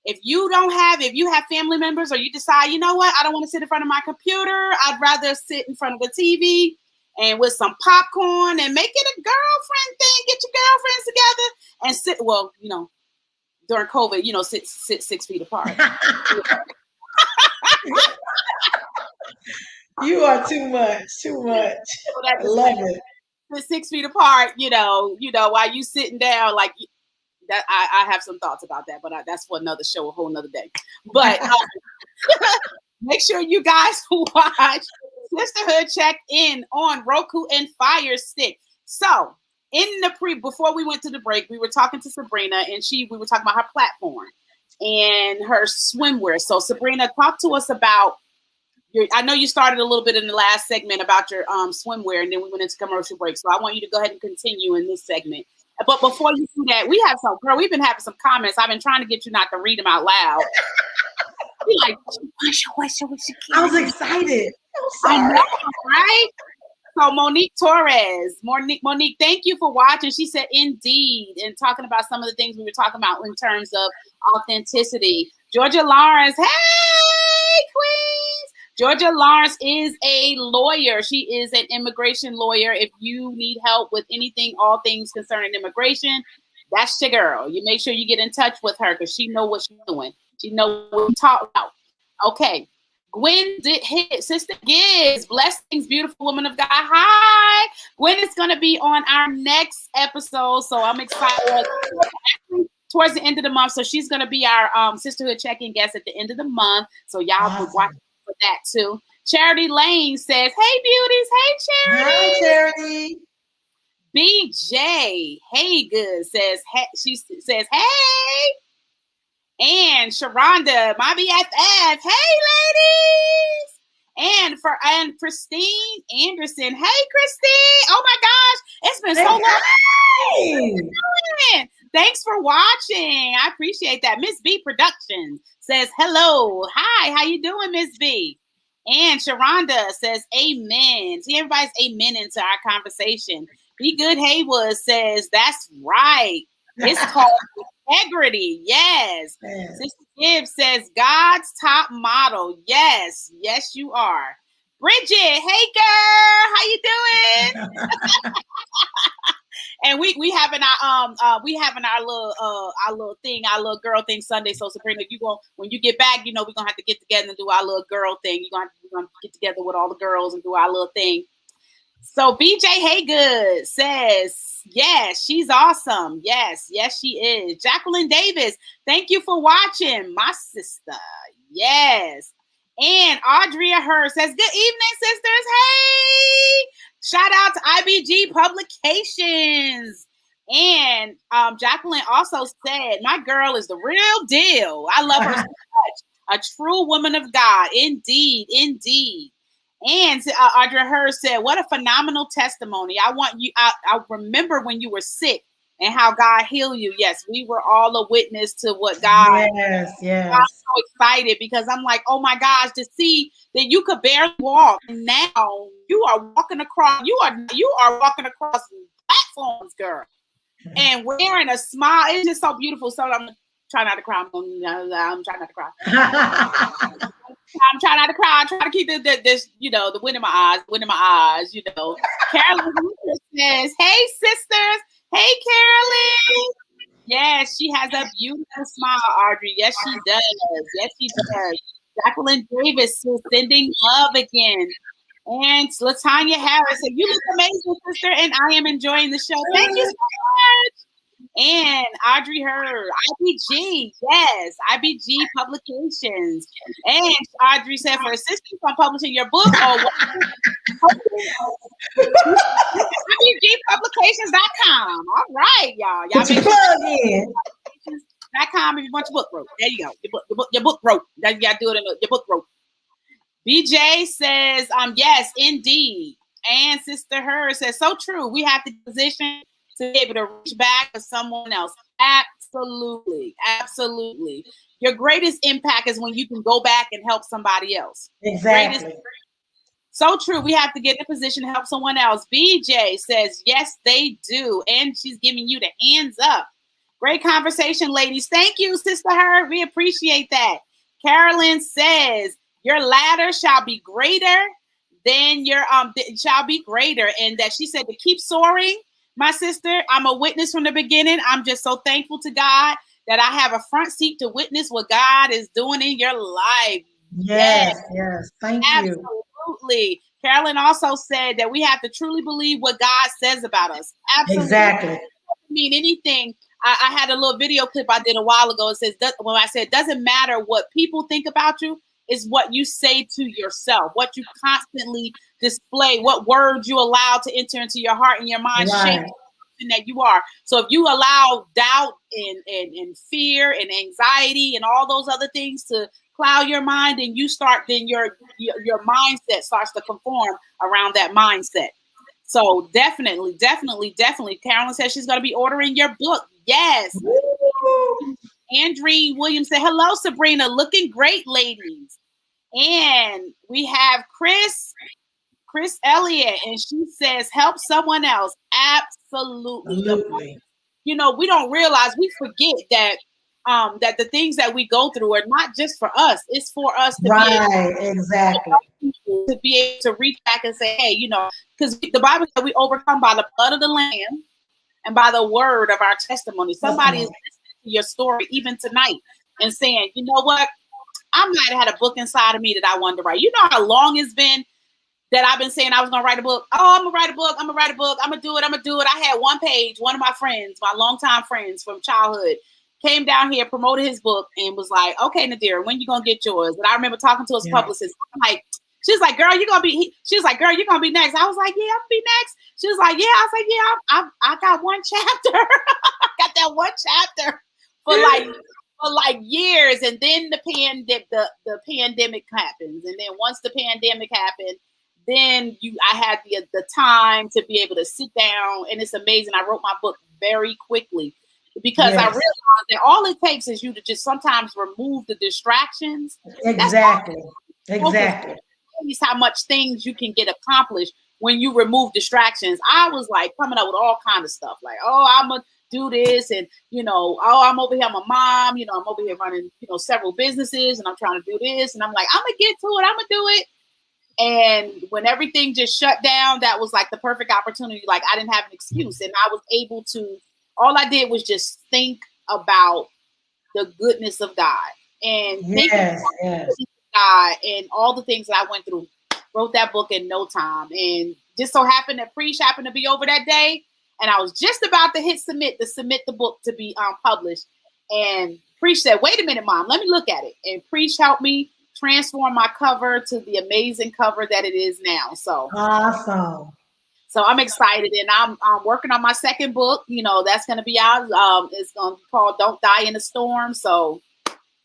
if you have family members, or you decide, you know what, I don't want to sit in front of my computer, I'd rather sit in front of the TV and with some popcorn and make it a girlfriend thing, get your girlfriends together and sit, well, during COVID, sit 6 feet apart. You are too much. I love it. Sit 6 feet apart, while you sitting down, like that. I have some thoughts about that, but that's for another show, a whole nother day. But make sure you guys watch Sisterhood Check-in on Roku and Fire Stick. So before we went to the break, we were talking to Sabrina, and we were talking about her platform and her swimwear. So Sabrina, talk to us about I know you started a little bit in the last segment about your swimwear, and then we went into commercial break. So I want you to go ahead and continue in this segment. But before you do that, we've been having some comments. I've been trying to get you not to read them out loud. Be like, I was excited. I know, right? So Monique Torres, Monique, thank you for watching. She said, indeed, and talking about some of the things we were talking about in terms of authenticity. Georgia Lawrence, hey, Queens. Georgia Lawrence is a lawyer. She is an immigration lawyer. If you need help with anything, all things concerning immigration, that's your girl. You make sure you get in touch with her because she knows what she's doing. She knows what we talk about. Okay. Gwen did hit. Sister Giz, blessings, beautiful woman of God. Hi. Gwen is going to be on our next episode, so I'm excited. Towards the end of the month, so she's going to be our Sisterhood Check-in guest at the end of the month. So y'all will watch for that too. Charity Lane says, "Hey beauties, hey Charity." Hi Charity. BJ, hey good says, she says, "Hey." And Sharonda, my BFF, hey ladies. And Christine Anderson, hey Christine. Oh my gosh, it's been so long. Thanks for watching. I appreciate that. Miss B Productions says hello. Hi, how you doing, Miss B? And Sharonda says amen. See, everybody's amen into our conversation. Be Good Haywood says that's right. It's called integrity. Yes. Yes. Sister Gibbs says God's top model. Yes. Yes, you are. Bridget, hey girl, how you doing? And we having our little thing, our little girl thing Sunday. So Sabrina, when you get back, we're gonna have to get together and do our little girl thing. We're gonna get together with all the girls and do our little thing. So BJ Haygood says, yes, she's awesome. Yes, yes, she is. Jacqueline Davis, thank you for watching, my sister. Yes. And Audria Hurst says, good evening, sisters. Hey, shout out to IBT Publications. And Jacqueline also said, my girl is the real deal. I love her so much. A true woman of God. Indeed, indeed. And Audra Hurst said, what a phenomenal testimony. I remember when you were sick and how God healed you. Yes, we were all a witness to what God. Yes, yes. I'm so excited because I'm like, oh my gosh, to see that you could barely walk and now you are walking across. You are walking across platforms, girl, and wearing a smile. It's just so beautiful. So I'm gonna try not to cry. I'm trying not to cry. I'm trying not to cry. I'm trying to keep this, the wind in my eyes, Carolyn says, hey, sisters. Hey, Carolyn. Yes, she has a beautiful smile, Audrey. Yes, she does. Yes, she does. Jacqueline Davis is sending love again. And Latanya Harris said, you look amazing, sister, and I am enjoying the show. Thank you so much. And Audrey Hurd, IBG, yes, IBG Publications. And Audrey said, for assistance on publishing your book, IBGpublications.com. All right, y'all. Y'all make plug in. .com if you want your book wrote. There you go. Your book wrote. You gotta do it in your book wrote. BJ says, yes, indeed. And Sister Hurd says, so true. We have to position to be able to reach back to someone else. Absolutely. Absolutely. Your greatest impact is when you can go back and help somebody else. Exactly. So true. We have to get in a position to help someone else. BJ says, yes, they do. And she's giving you the hands up. Great conversation, ladies. Thank you, Sister Hurd. We appreciate that. Carolyn says, your ladder shall be greater than your, shall be greater. And that she said to keep soaring. My sister, I'm a witness from the beginning. I'm just so thankful to God that I have a front seat to witness what God is doing in your life. Yes, yes. Thank you. Absolutely. Carolyn also said that we have to truly believe what God says about us. Absolutely. Exactly. I mean, anything. I had a little video clip I did a while ago. It says, when I said, it doesn't matter what people think about you, it's what you say to yourself, what you constantly display, what words you allow to enter into your heart and your mind, shape the person that you are. So if you allow doubt and fear and anxiety and all those other things to cloud your mind, and then your mindset starts to conform around that mindset. So definitely. Carolyn says she's going to be ordering your book. Yes. Andreen Williams said, hello, Sabrina. Looking great, ladies. And we have Chris Elliott, and she says, help someone else. Absolutely. We don't realize, we forget that that the things that we go through are not just for us. It's for us to be able to reach back and say, hey, because the Bible says we overcome by the blood of the Lamb and by the word of our testimony. Somebody is listening to your story even tonight and saying, you know what? I might have had a book inside of me that I wanted to write. You know how long it's been that I've been saying I was going to write a book. Oh, I'm going to write a book. I'm going to write a book. I'm going to do it. I had one page. One of my friends, my longtime friends from childhood, came down here, promoted his book, and was like, okay, Nadira, when you going to get yours? And I remember talking to his publicist. She's like, girl, you're going to be, you're going to be next. I was like, yeah, I'm going to be next. She was like, yeah. I was like, yeah, I got one chapter. I got that one chapter for years. And then the pandemic happens. And then once the pandemic happened, then I had the time to be able to sit down, and it's amazing. I wrote my book very quickly. because I Yes, realized that all it takes is you to just sometimes remove the distractions. That's exactly. focus. Exactly. How much things you can get accomplished when you remove distractions. I was like coming up with all kind of stuff, like, oh, I'm gonna do this, and oh, I'm over here, I'm a mom, I'm over here running, several businesses, and I'm trying to do this, and I'm like, I'm gonna get to it, I'm gonna do it. And when everything just shut down, that was like the perfect opportunity. Like, I didn't have an excuse, and I was able to. All I did was just think about the goodness of God and think about Yes, yes. God and all the things that I went through. Wrote that book in no time, and just so happened that Preach happened to be over that day, and I was just about to hit submit to submit the book to be published. And Preach said, "Wait a minute, Mom, let me look at it." And Preach helped me transform my cover to the amazing cover that it is now. Awesome. So I'm excited, and I'm working on my second book. That's going to be out. It's going to be called "Don't Die in the Storm." So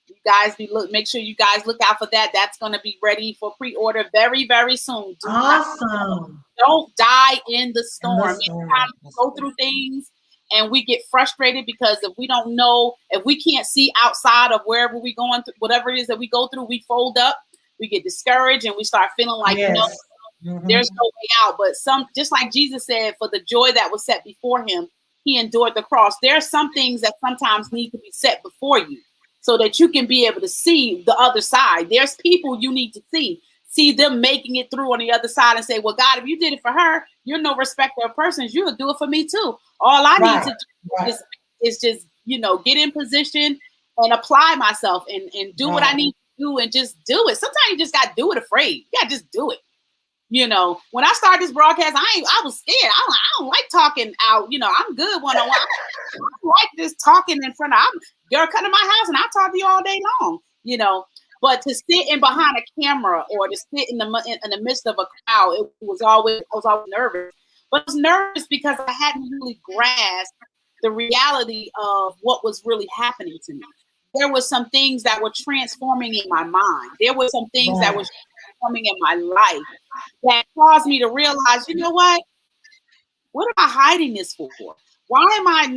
you guys make sure you guys look out for that. That's going to be ready for pre-order very, very soon. Awesome. Don't die in the In the storm. storm. Anytime we go through things and we get frustrated because if we don't know, if we can't see outside of wherever we're going through, whatever it is that we go through, we fold up, we get discouraged, and we start feeling like, Yes. there's no way out. But just like Jesus said, for the joy that was set before him, he endured the cross. There are some things that sometimes need to be set before you so that you can be able to see the other side. There's people you need to see them making it through on the other side and say, well, God, if you did it for her, you're no respecter of persons. You'll do it for me too. All I need to do is just, get in position and apply myself and do what I need to do and just do it. Sometimes you just got to do it afraid. You got to just do it. When I started this broadcast, I was scared. I don't like talking out. I'm good one-on-one. I don't like this talking in front of. Girl, come to my house and I'll talk to you all day long. But to sit in behind a camera or to sit in the midst of a crowd, I was always nervous. But I was nervous because I hadn't really grasped the reality of what was really happening to me. There were some things that were transforming in my mind. There were some things that were transforming in my life that caused me to realize, what am I hiding this for? Why am I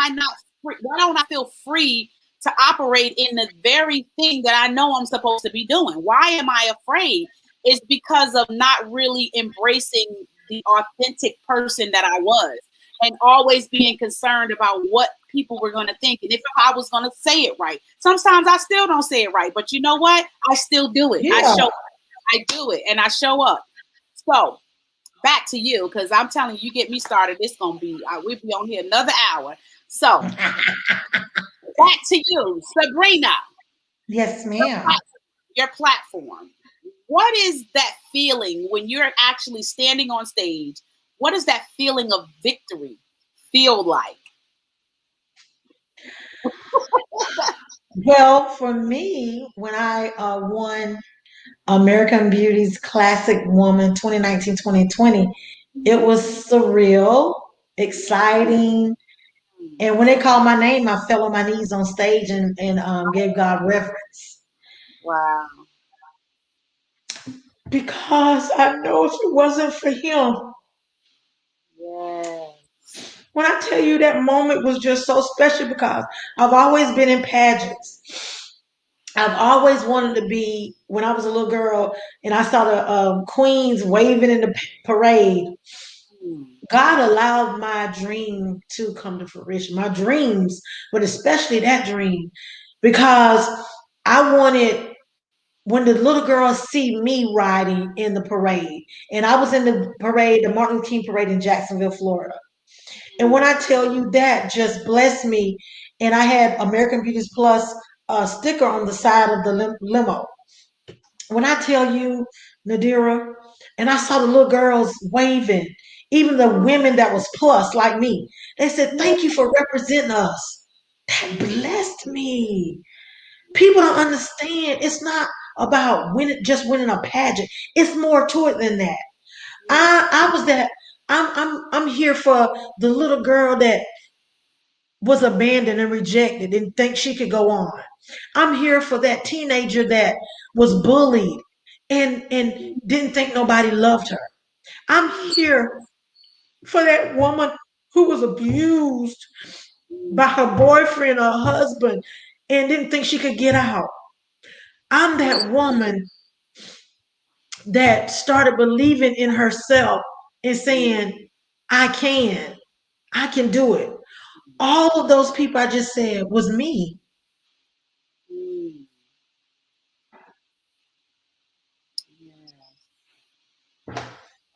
not free? Why don't I feel free to operate in the very thing that I know I'm supposed to be doing? Why am I afraid? It's because of not really embracing the authentic person that I was and always being concerned about what people were going to think and if I was going to say it right. Sometimes I still don't say it right, but you know what? I still do it. Yeah. I do it and I show up. So back to you, because I'm telling you, get me started. It's going to be, we'll be on here another hour. So back to you, Sabrina. Yes, ma'am. Your platform. What is that feeling when you're actually standing on stage? What does that feeling of victory feel like? Well, for me, when I won American Beauty's Classic Woman 2019-2020, it was surreal, exciting. And when they called my name, I fell on my knees on stage and gave God reverence. Wow. Because I know if it wasn't for him, Yeah. when I tell you that moment was just so special because I've always been in pageants. I've always wanted to be, when I was a little girl and I saw the queens waving in the parade, God allowed my dream to come to fruition. My dreams, but especially that dream, because I wanted, when the little girls see me riding in the parade, and I was in the parade, the Martin Luther King parade in Jacksonville, Florida. And when I tell you that just blessed me, and I had American Beauties Plus sticker on the side of the limo. When I tell you, Nadira, and I saw the little girls waving, even the women that was plus like me, they said, "Thank you for representing us." That blessed me. People don't understand. It's not about winning a pageant. It's more to it than that. I was that. I'm here for the little girl that was abandoned and rejected, didn't think she could go on. I'm here for that teenager that was bullied and didn't think nobody loved her. I'm here for that woman who was abused by her boyfriend or husband and didn't think she could get out. I'm that woman that started believing in herself and saying, I can do it. All of those people I just said was me. Mm. Yeah.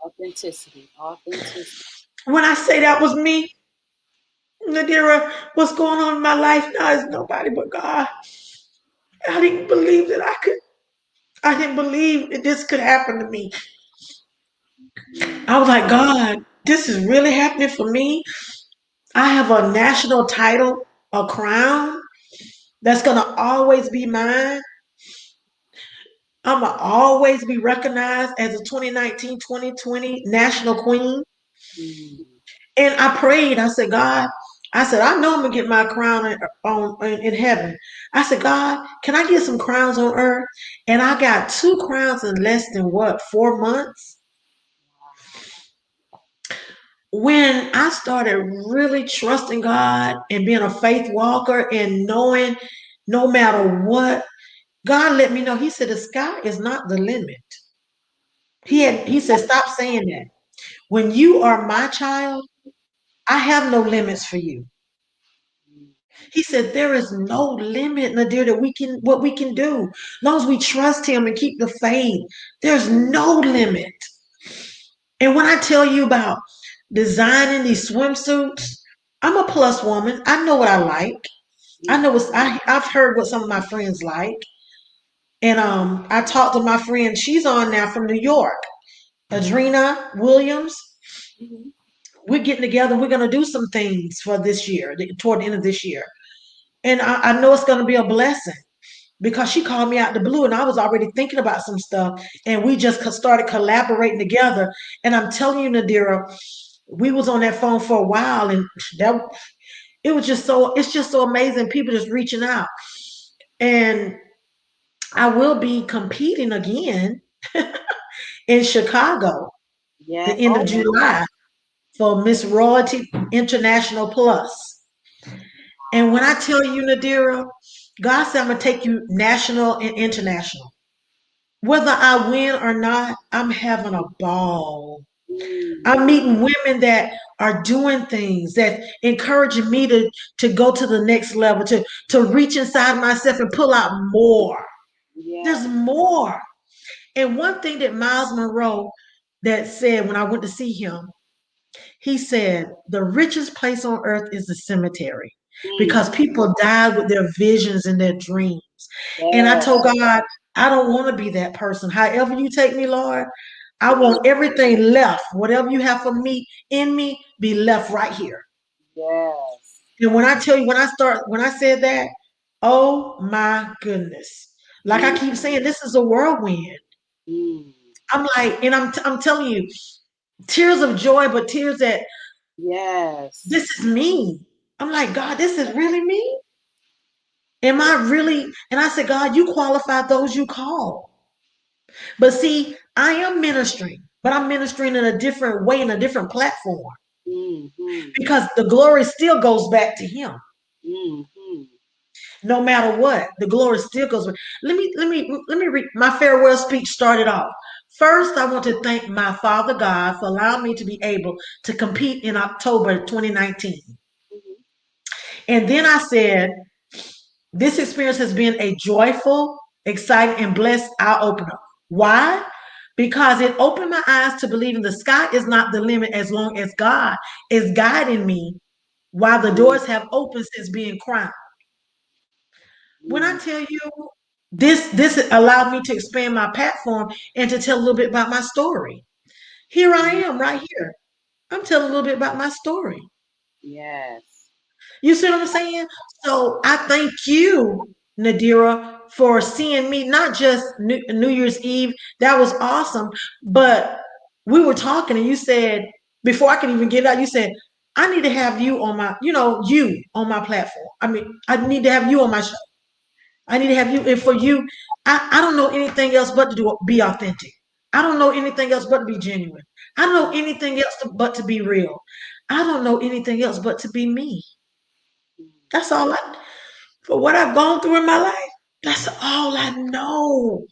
Authenticity. Authenticity. When I say that was me, Nadira, what's going on in my life now is nobody but God. I didn't believe that I didn't believe that this could happen to me. I was like, God, this is really happening for me. I have a national title, a crown that's going to always be mine. I'm going to always be recognized as a 2019-2020 national queen. Mm. And I prayed. I said, God, I said, I know I'm going to get my crown in heaven. I said, God, can I get some crowns on earth? And I got 2 crowns in less than what, 4 months? When I started really trusting God and being a faith walker and knowing no matter what, God let me know. He said, the sky is not the limit. He said, stop saying that. When you are my child, I have no limits for you. He said, there is no limit, Nadir, that what we can do. As long as we trust him and keep the faith, there's no limit. And when I tell you about designing these swimsuits, I'm a plus woman. I know what I like. I know I've heard what some of my friends like. And I talked to my friend, she's on now from New York, Adrena Williams. Mhm. We're getting together. We're going to do some things for this year, toward the end of this year. And I know it's going to be a blessing because she called me out the blue and I was already thinking about some stuff. And we just started collaborating together. And I'm telling you, Nadira, we was on that phone for a while and that it's just so amazing. People just reaching out. And I will be competing again in Chicago the Yeah. end of Oh, July for Miss Royalty International Plus. And when I tell you, Nadira, God said I'm gonna take you national and international. Whether I win or not, I'm having a ball. mm, I'm meeting women that are doing things that encouraging me to go to the next level, to reach inside myself and pull out more. yeah. There's more. And one thing that Miles Monroe that said when I went to see him, he said, the richest place on earth is the cemetery Mm, because people died with their visions and their dreams. And I yeah. told God, I don't want to be that person. However you take me, Lord, I Mm, want everything left. Whatever you have for me in me, be left right here. yes. And when I tell you, when I said that, oh my goodness. Like I Mm, keep saying, this is a whirlwind. mm, I'm like, and I'm telling you, tears of joy, but tears that yes. this is me. I'm like, God, this is really me? Am I really? And I said, God, you qualify those you call. But see, I am ministering, but I'm ministering in a different way, in a different platform, Mm, mm, because the glory still goes back to him. mm, mm. No matter what, the glory still goes back. Let me read my farewell speech started off. First, I want to thank my Father God for allowing me to be able to compete in October 2019. Mhm. And then I said, this experience has been a joyful, exciting, and blessed eye opener. Why? Because it opened my eyes to believing the sky is not the limit as long as God is guiding me while the Mm, doors have opened since being crowned. When I mm, tell you this allowed me to expand my platform and to tell a little bit about my story. Here I mm, am right here. I'm telling a little bit about my story. yes. You see what I'm saying? So I thank you, Nadira, for seeing me, not just New Year's Eve. That was awesome. But we were talking and you said, before I could even get out, you said, I need to have you on my, you on my platform. I mean, I need to have you on my show. I need to have you. And for you, I don't know anything else but to be authentic. I don't know anything else but to be genuine. I don't know anything else but to be real. I don't know anything else but to be me. That's all for what I've gone through in my life. That's all I know.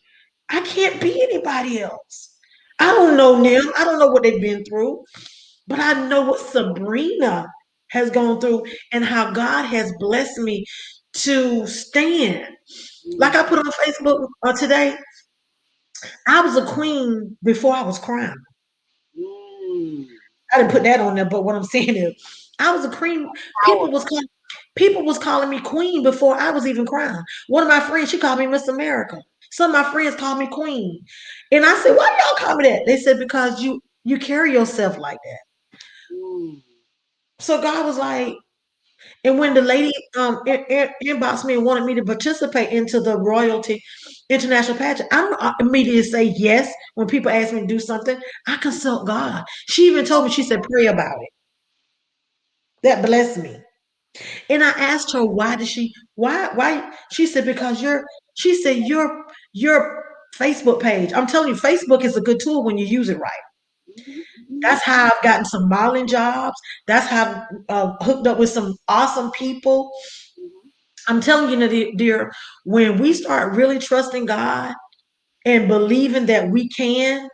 I can't be anybody else. I don't know them. I don't know what they've been through, but I know what Sabrina has gone through and how God has blessed me to stand. Like I put on Facebook today, I was a queen before I was crowned. Mm. I didn't put that on there, but what I'm saying is, I was a queen. Power. People was calling me queen before I was even crowned. One of my friends, she called me Miss America. Some of my friends called me queen, and I said, "Why y'all call me that?" They said, "Because you carry yourself like that." Mm. So God was like, and when the lady inboxed me and wanted me to participate into the royalty international pageant, I don't immediately say yes when people ask me to do something. I consult God. She even told me, she said, pray about it. That blessed me. And I asked her, why? She said, because she said, your Facebook page. I'm telling you, Facebook is a good tool when you use it right. Mhm. That's how I've gotten some modeling jobs. That's how I've hooked up with some awesome people. Mhm. I'm telling you, dear, when we start really trusting God and believing that we can,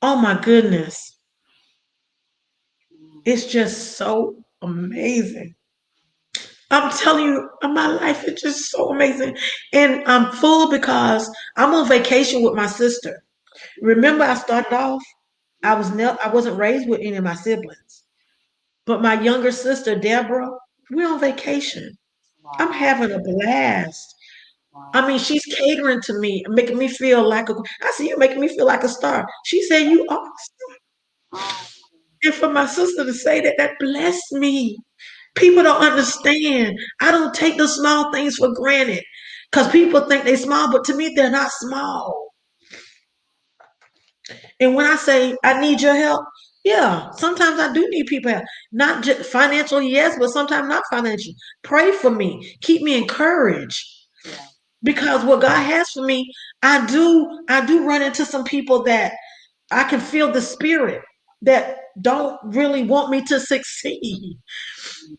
oh my goodness, Mhm. it's just so amazing. I'm telling you, my life is just so amazing. And I'm full because I'm on vacation with my sister. Mhm. Remember, I started off, I wasn't raised with any of my siblings. But my younger sister, Deborah, we're on vacation. I'm Wow. having a blast. I Wow. mean, she's catering to me, making me feel like I see you making me feel like a star. She said, you are. Oh. And for my sister to say that, that blessed me. People don't understand. I don't take the small things for granted because people think they're small, but to me, they're not small. And when I say I need your help, yeah, sometimes I do need people help. Not just financial, yes, but sometimes not financial. Pray for me. Keep me encouraged. Yeah. Because what God has for me, I do run into some people that I can feel the spirit that don't really want me to succeed.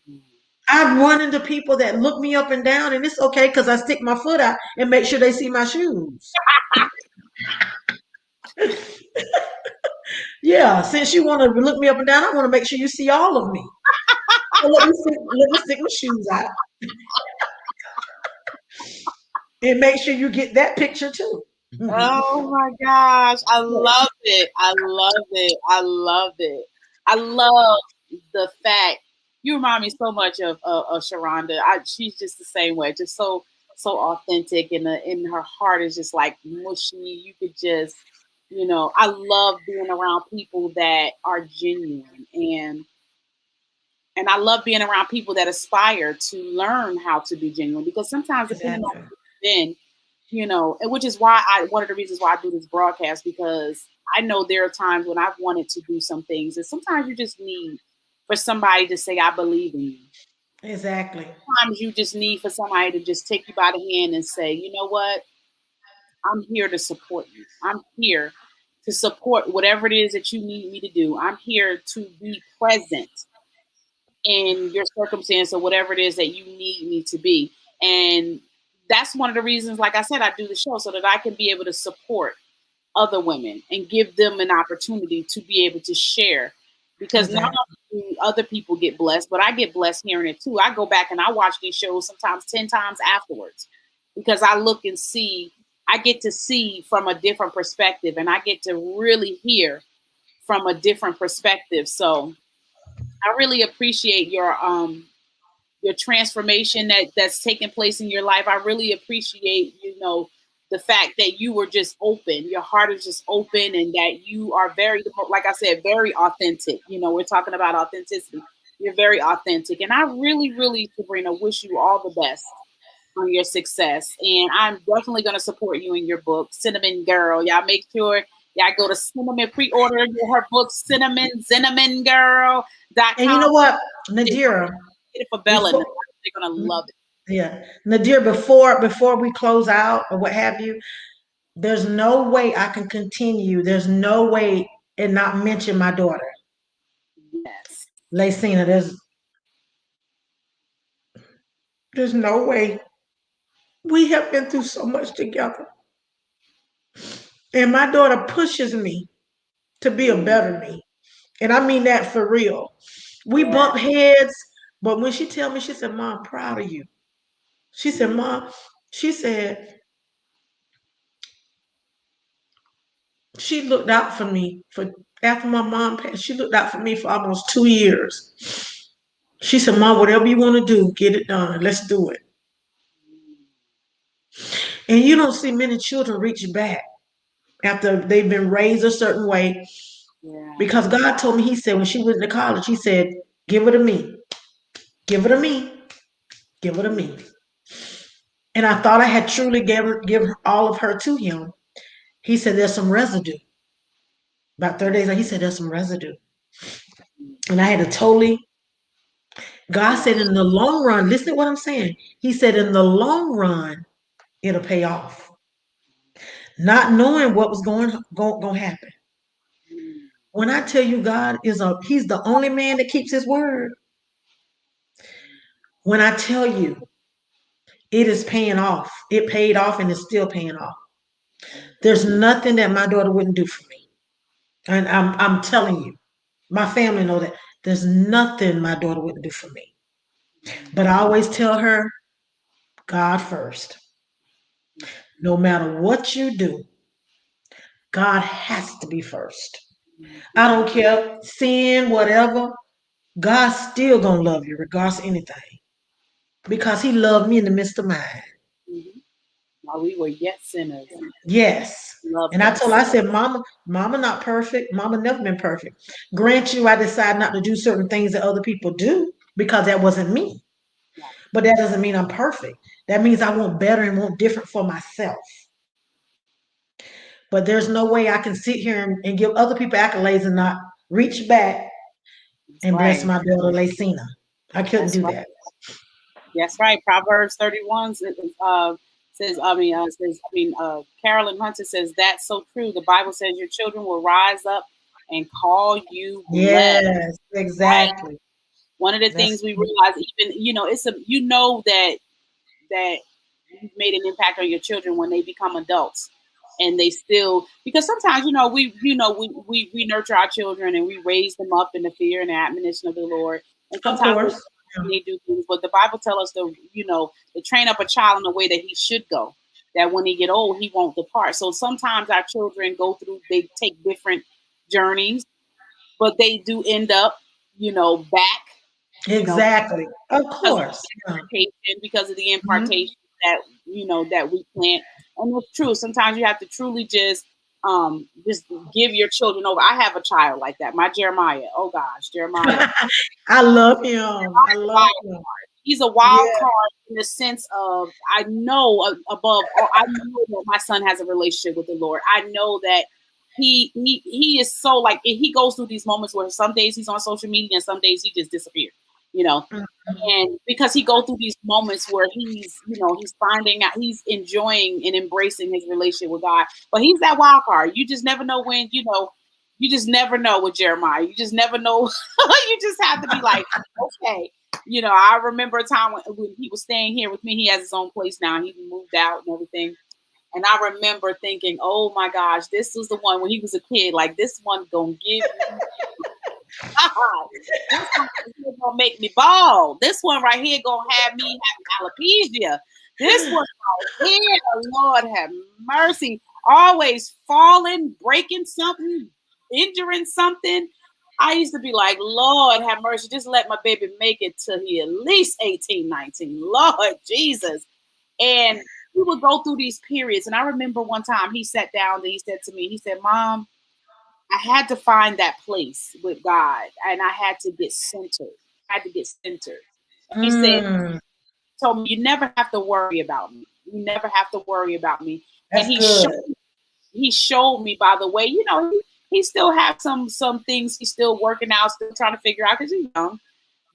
Mhm. I've run into people that look me up and down, and it's okay because I stick my foot out and make sure they see my shoes. Yeah, since you want to look me up and down, I want to make sure you see all of me. So let me stick my shoes out and make sure you get that picture too. Oh my gosh. I love it. I love it. I love it. I love the fact you remind me so much of Sharonda. She's just the same way, just so authentic, and her heart is just like mushy. You could just, I love being around people that are genuine, and I love being around people that aspire to learn how to be genuine because sometimes depending on Exactly. who you've been, and which is why one of the reasons why I do this broadcast because I know there are times when I've wanted to do some things and sometimes you just need for somebody to say I believe in you. Exactly. Sometimes you just need for somebody to just take you by the hand and say, you know what, I'm here to support you. I'm here to support whatever it is that you need me to do. I'm here to be present in your circumstance or whatever it is that you need me to be. And that's one of the reasons, like I said, I do the show so that I can be able to support other women and give them an opportunity to be able to share. Because not Exactly. only do other people get blessed, but I get blessed hearing it too. I go back and I watch these shows sometimes 10 times afterwards because I look and see, I get to see from a different perspective and I get to really hear from a different perspective. So I really appreciate your transformation that's taken place in your life. I really appreciate, the fact that you were just open. Your heart is just open and that you are very, like I said, very authentic. We're talking about authenticity. You're very authentic. And I really, really, Sabrina, wish you all the best on your success. And I'm definitely going to support you in your book, Cinnamon Girl. Y'all make sure y'all go to Cinnamon, pre-order her book, And you cinnamongirl.com. know what, Get Nadira, it for Bella. before They're going to love it. yeah, Nadir, before we close out or what have you, there's no way I can continue. There's no way and not mention my daughter, Yes. Lacina. There's There's no way. We have been through so much together. And my daughter pushes me to be a better me. And I mean that for real. We Yeah. bump heads, but when she tell me, she said, Mom, I'm proud of you. She said, Mom, she said, she looked out for me for after my mom passed. She looked out for me for almost 2 years. She said, Mom, whatever you want to do, get it done. Let's do it. And you don't see many children reach back after they've been raised a certain way. Yeah. Because God told me, He said, when she went to college, He said, give her to me. Give her to me. Give her to me. And I thought I had truly given all of her to Him. He said, there's some residue. About 30 days later, He said, there's some residue. And I had to totally, God Yeah. said, in the long run, listen to what I'm saying. He said, in the long run, it'll pay off. Not knowing what was going to happen. Mm. When I tell you He's the only man that keeps His word. When I tell you it is paying off, it paid off and it's still paying off. There's nothing that my daughter wouldn't do for me. And I'm telling you, my family know that there's nothing my daughter wouldn't do for me. But I always tell her, God first. No matter what you do, God has to be first. I don't care, sin, whatever. God's still gonna love you regardless of anything. Because He loved me in the midst of mine. Mhm. While we were yet sinners, Yes. He loved And I told her, us. I said, Mama not perfect. Mama never been perfect. Grant you, I decided not to do certain things that other people do because that wasn't me. Right. But that doesn't mean I'm perfect. That means I want better and want different for myself. But there's no way I can sit here and give other people accolades and not reach back That's and bless right. my daughter Lacina. I couldn't That's do right. that. That's right. Proverbs 31 says, Carolyn Hunter says, that's so true. The Bible says your children will rise up and call you blessed. Yes, Right. exactly. One of the That's things we realize, even, that you've made an impact on your children when they become adults and they still, because sometimes we nurture our children and we raise them up in the fear and the admonition of the Lord, and of sometimes course. they do things, but the Bible tells us to train up a child in the way that he should go, that when he get old he won't depart. So sometimes our children they take different journeys, but they do end up back, you know Exactly. Of because of course. Yeah. the impartation, Mhm. that that we plant. And it's true. Sometimes you have to truly just give your children over. I have a child like that. My Jeremiah. Oh gosh, Jeremiah. I love him. I love him. He's a wild Yeah, card in the sense of I know above all, I know that my son has a relationship with the Lord. I know that he is so like he goes through these moments where some days he's on social media and some days he just disappears. You know, and because he go through these moments where he's finding out, he's enjoying and embracing his relationship with God, but he's that wild card. You just never know when you just never know with Jeremiah. You just never know. You just have to be like, okay. I remember a time when he was staying here with me. He has his own place now. He moved out and everything. And I remember thinking, oh my gosh, this was the one when he was a kid. Like, this one gonna give me this one right here gonna make me bald. This one right here gonna have me having alopecia. This one right here, Lord have mercy, always falling, breaking something, injuring something. I used to be like, Lord have mercy, just let my baby make it to he at least 18, 19. Lord Jesus. And we would go through these periods. And I remember one time he sat down and he said to me, he said, Mom, I had to find that place with God and I had to get centered. I had to get centered. And he said, mm, told me, you never have to worry about me. You never have to worry about me. And that's good. he showed me, by the way, he still has some things he's still working out, still trying to figure out because he's young.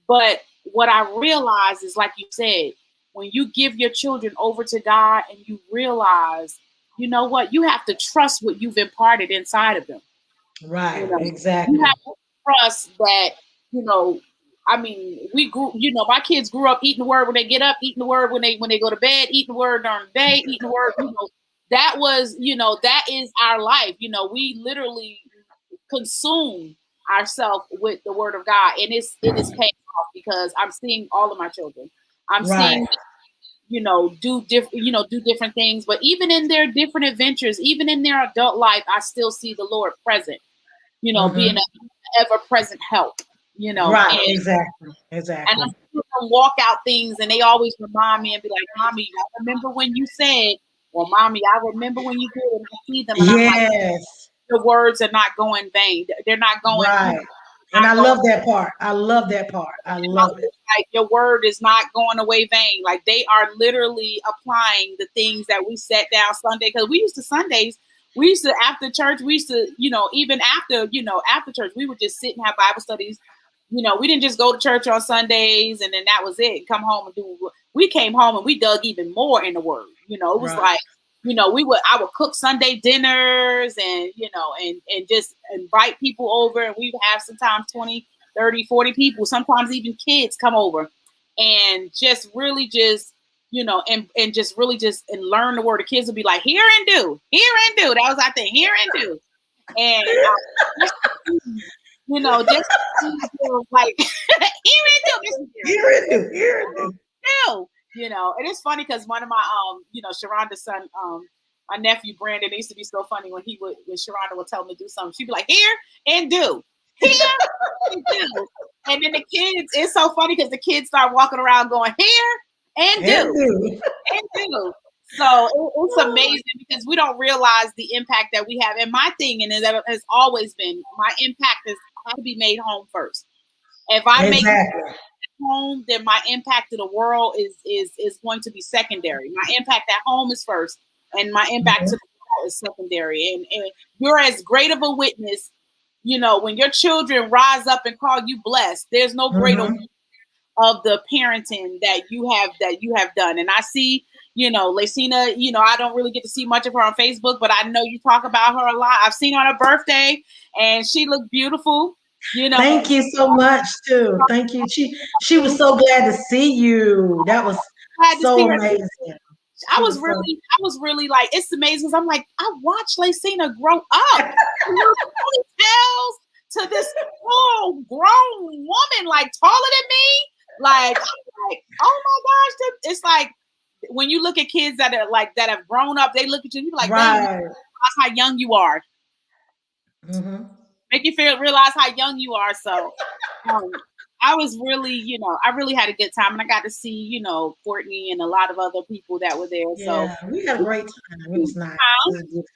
But what I realized is, like you said, when you give your children over to God and you realize, you know what, you have to trust what you've imparted inside of them. Right, You exactly. have to trust that, you know, I mean, we grew. You know, my kids grew up eating the word when they get up, eating the word when they go to bed, eating the word during the day, eating the word. You know, that was, you know, that is our life. You know, we literally consume ourselves with the word of God, and it is paying off because I'm seeing all of my children. I'm Right. seeing, you know, do different things, but even in their different adventures, even in their adult life, I still see the Lord present. You know, being Mm-hmm. an ever present help. You know, Right. and Exactly. I Exactly. still can walk out things, and they always remind me and be like, "Mommy, I remember when you said," or "Mommy, I remember when you did," and I see them, and I'm like, Yes. "The words are not going vain. They're not going, you Right. know, And I not going." love that part. I love that part. I love it. Like, your word is not going away vain. Like, they are literally applying the things that we set down Sunday. Because we used to Sundays, we used to after church, we used to, you know, even after, you know, after church, we would just sit and have Bible studies. You know, we didn't just go to church on Sundays and then that was it. Come home and do. We came home and we dug even more in the word. You know, it was Right. like, you know, I would cook Sunday dinners and, you know, and just invite people over, and we would have sometimes 20, 30, 40 people, sometimes even kids come over, and just really just, you know, and just really just and learn the word. The kids would be like, hear and do, hear and do. That was our thing, hear and do. And just, you know, just like hear and do, Mrs. Hear it do. Hear it do. do. You know, and it's funny because one of my you know, Sharonda's son, my nephew Brandon, it used to be so funny when Sharonda would tell him to do something, she'd be like, here and do. Here and do. And then the kids, it's so funny because the kids start walking around going, here and And do. do. And do. So it's amazing because we don't realize the impact that we have. And my thing, and that has always been, my impact is how to be made home first. If I make Exactly. home, then my impact to the world is going to be secondary. My impact at home is first, and my impact to Mhm. the world is secondary. And you're as great of a witness, you know, when your children rise up and call you blessed. There's no greater Mhm. of the parenting that you have done. And I see, you know, Lacina, you know, I don't really get to see much of her on Facebook, but I know you talk about her a lot. I've seen her on her birthday, and she looked beautiful. You know, Thank you so much too. Thank you. She was so glad to see you. That was glad to see so her. amazing. I She was was so really, I was really like, it's amazing because I'm like, I watched Lacina grow up. From little ponytails to this full grown woman, like taller than me. Like, I'm like, oh my gosh, it's like when you look at kids that are like that have grown up, they look at you and you're like, dang, you right. realize how young you are. Hmm. Make you feel realize how young you are. So um, I was really, you know, I really had a good time, and I got to see, you know, Courtney and a lot of other people that were there. So Yeah, we had a great time. It was nice. It huh? was beautiful.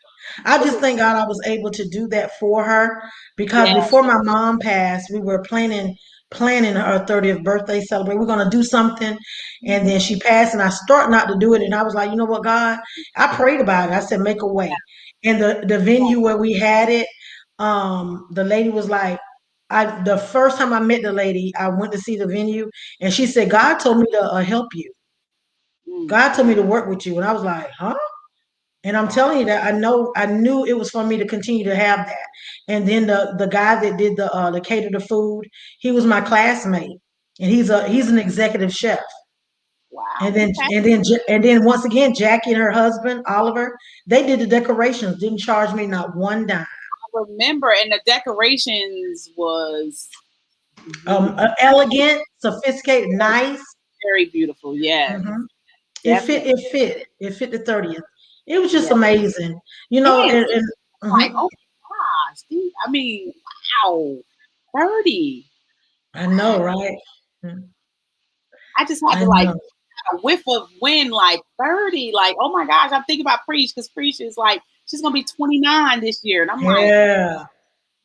I It just was, thank God I was able to do that for her because yeah. before my mom passed, we were planning her 30th birthday celebration. We're gonna do something, and then she passed, and I start not to do it, and I was like, you know what, God, I prayed about it. I said, make a way. And the venue where we had it, the lady was like, the first time I met the lady, I went to see the venue, and she said, God told me to help you. Mm, God told me to work with you, and I was like, huh? And I'm telling you that I knew it was for me to continue to have that. And then the guy that did the cater the food, he was my classmate, and he's an executive chef. wow. And then Okay. once again, Jackie and her husband Oliver, they did the decorations, didn't charge me not one dime. I remember, and the decorations was beautiful, Elegant, sophisticated, nice. very beautiful. Yes, Hmm. It fit. definitely. It fit. It fit the 30th. It was just Yeah. amazing, you know. And it's like, Mhm. oh my gosh, dude, I mean, wow, 30. I know, right? Mhm. I just had I to like know. a whiff of wind, like 30. Like, oh my gosh, I'm thinking about Preach because Preach is like, she's gonna be 29 this year. And I'm like, Yeah.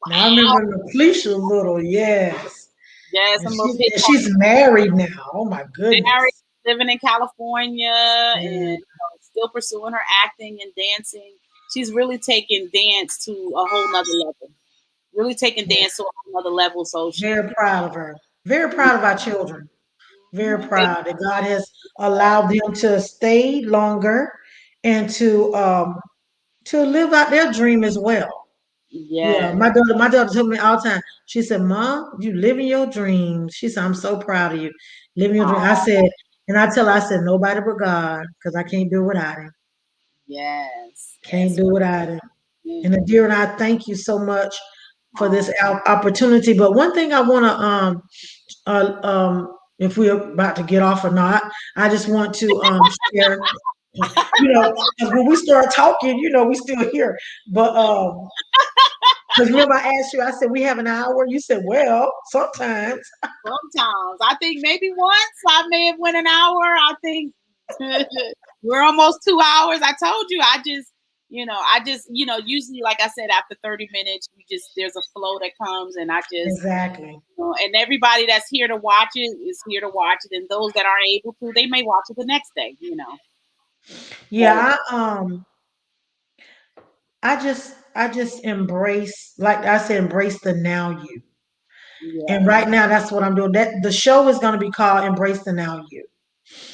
Now I wow, remember Felicia Little, yes. yes, And I'm a little she's married now. Oh my married, goodness. living in California, and Yeah. still pursuing her acting and dancing. She's really taken dance to a whole nother level. Really taking Yeah. dance to a whole nother level. So she, Very proud of her. Very proud of our children. Very they, proud that God has allowed them to stay longer and to live out their dream as well. Yeah, Yes. my daughter told me all the time. She said, "Mom, you living your dreams." She said, "I'm so proud of you, living your dream." I Oh, said, and I tell her, I said, "Nobody but God, because I can't do without Him. yes. Can't That's do right. without Him." And Mm. Adira and I thank you so much for this Oh, opportunity. But one thing I want to if we're about to get off or not, I just want to share. You know, because when we start talking, we still here. But because remember I asked you, I said we have an hour. You said, well, sometimes. sometimes I think maybe once I may have went an hour. I think we're almost 2 hours. I told you. Usually, like I said, after 30 minutes, there's a flow that comes, and I just, Exactly. and everybody that's here to watch it is here to watch it, and those that aren't able to, they may watch it the next day. But Yeah, I just embrace, like I said, embrace the now you. And yes. right now that's what I'm doing. That the show is going to be called Embrace the Now You.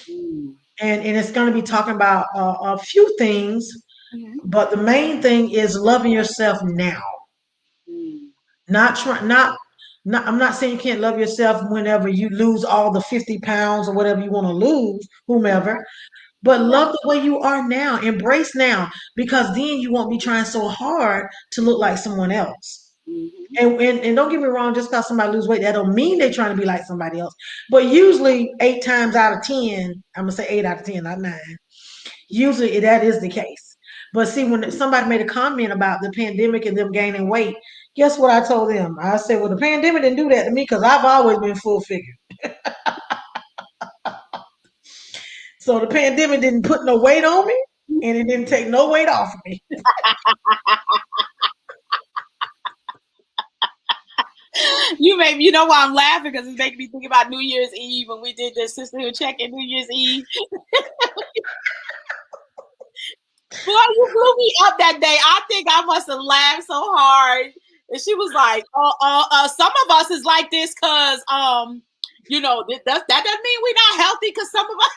Mm. And it's going to be talking about a few things, Mhm. but the main thing is loving yourself now. Mm. Not try, not I'm not saying you can't love yourself whenever you lose all the 50 pounds or whatever you want to lose, whomever, but Right. love the way you are now. Embrace now, because then you won't be trying so hard to look like someone else. Mhm. And don't get me wrong, just because somebody lose weight, that don't mean they're trying to be like somebody else. But usually 8 times out of 10, I'm gonna say 8 out of 10, not 9. Usually that is the case. But see, when somebody made a comment about the pandemic and them gaining weight, guess what I told them? I said, well, the pandemic didn't do that to me because I've always been full figure. So the pandemic didn't put no weight on me, and it didn't take no weight off of me. You know why I'm laughing, because it's making me think about New Year's Eve when we did the Sisterhood Check-in New Year's Eve. Boy, you blew me up that day. I think I must have laughed so hard. And she was like, some of us is like this because, that doesn't mean we're not healthy, because some of us,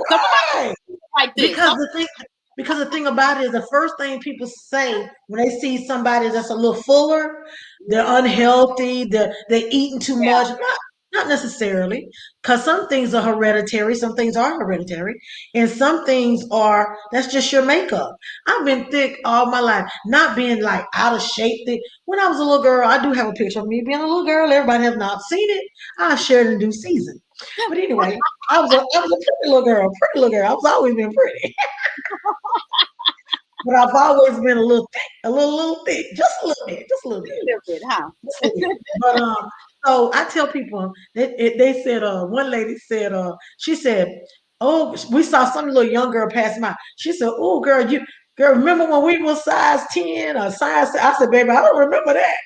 some of Right. us like this. Because the thing about it is the first thing people say when they see somebody that's a little fuller, they're Yeah, unhealthy, they're eating too yeah, much. Not necessarily, because some things are hereditary, some things are hereditary, and some things are that's just your makeup. I've been thick all my life, not being like out of shape thick. When I was a little girl, I do have a picture of me being a little girl. Everybody has not seen it. I shared it in due season. But anyway, I was a pretty little girl, pretty little girl. I've always been pretty. But I've always been a little thick, a little thick, just a little bit, just a little bit, a little bit, huh? just a little bit. But so I tell people they said one lady said she said, oh, we saw some little young girl pass by. She said, oh girl, you girl, remember when we were size 10 or size? I said, baby, I don't remember that.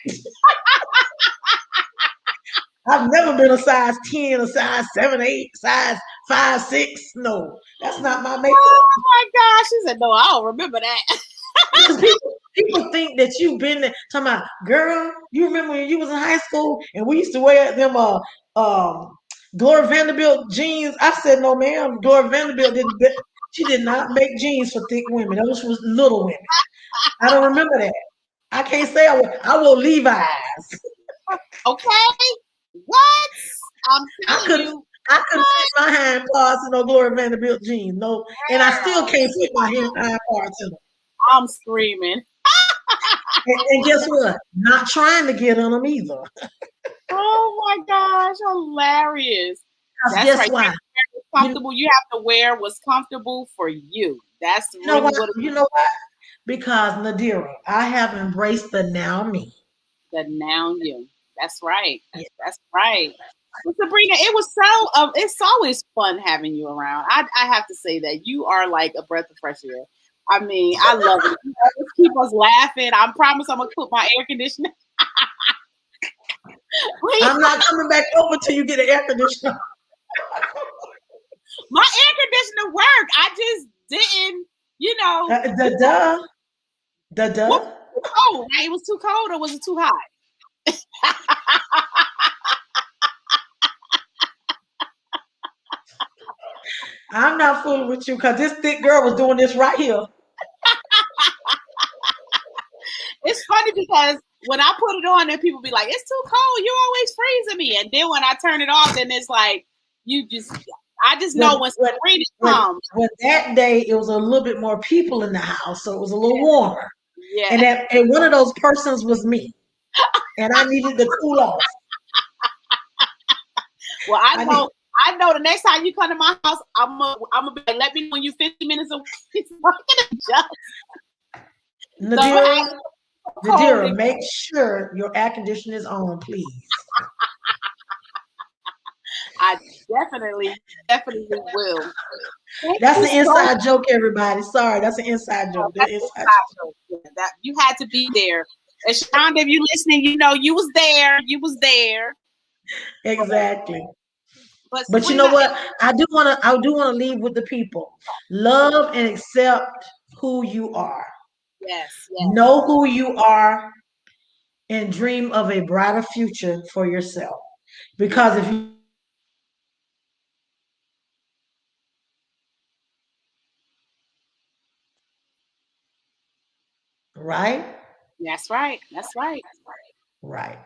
I've never been a size 10, a size 7, 8, size 5, 6. No, that's not my makeup. Oh my gosh. She said, no, I don't remember that. Because people think that you've been there. Talking about, girl, you remember when you was in high school and we used to wear them Gloria Vanderbilt jeans? I said, no, ma'am. Gloria Vanderbilt didn't. She did not make jeans for thick women. Those was little women. I don't remember that. I can't say I wore Levi's. Okay. What? I'm I telling couldn't. you, I couldn't fit my hind parts in no Gloria Vanderbilt jeans. No, and I still girl, can't fit my hind parts in them. I'm screaming. And guess what? Not trying to get on them either. Oh my gosh, hilarious. Because That's guess right. why? You Comfortable. You have to wear what's comfortable for you. That's You know really what? what You know what? Because Nadira, I have embraced the now me. the now you. That's right. Yeah. That's right. Well, Sabrina, it was so. It's always fun having you around. I have to say that you are like a breath of fresh air. I mean, I love it. You always keep us laughing. I promise I'm gonna put my air conditioner. I'm not coming back over till you get an air conditioner. My air conditioner worked. I just didn't. You know, The duh. The what duh. was too cold? Right? It was too cold, or was it too hot? I'm not fooling with you because this thick girl was doing this right here. It's funny because when I put it on, then people be like, "It's too cold. You're always freezing me." And then when I turn it off, then it's like I just know when Sabrina comes. When that day it was a little bit more people in the house, so it was a little warmer. Yeah. And one of those persons was me, and I needed to cool off. Well, I know the next time you come to my house, I'm gonna be like, let me know when you're 50 minutes away. Nadira, make sure your air conditioner is on, please. I definitely will. That's the inside joke, everybody. Sorry, that's an inside joke. That's inside joke. That you had to be there. And Shonda, if you listening, you know you was there. You was there. Exactly. But you know what? I do want to leave with the people. Love and accept who you are. Yes. Know who you are and dream of a brighter future for yourself. Because if you right? That's right. Right. Right.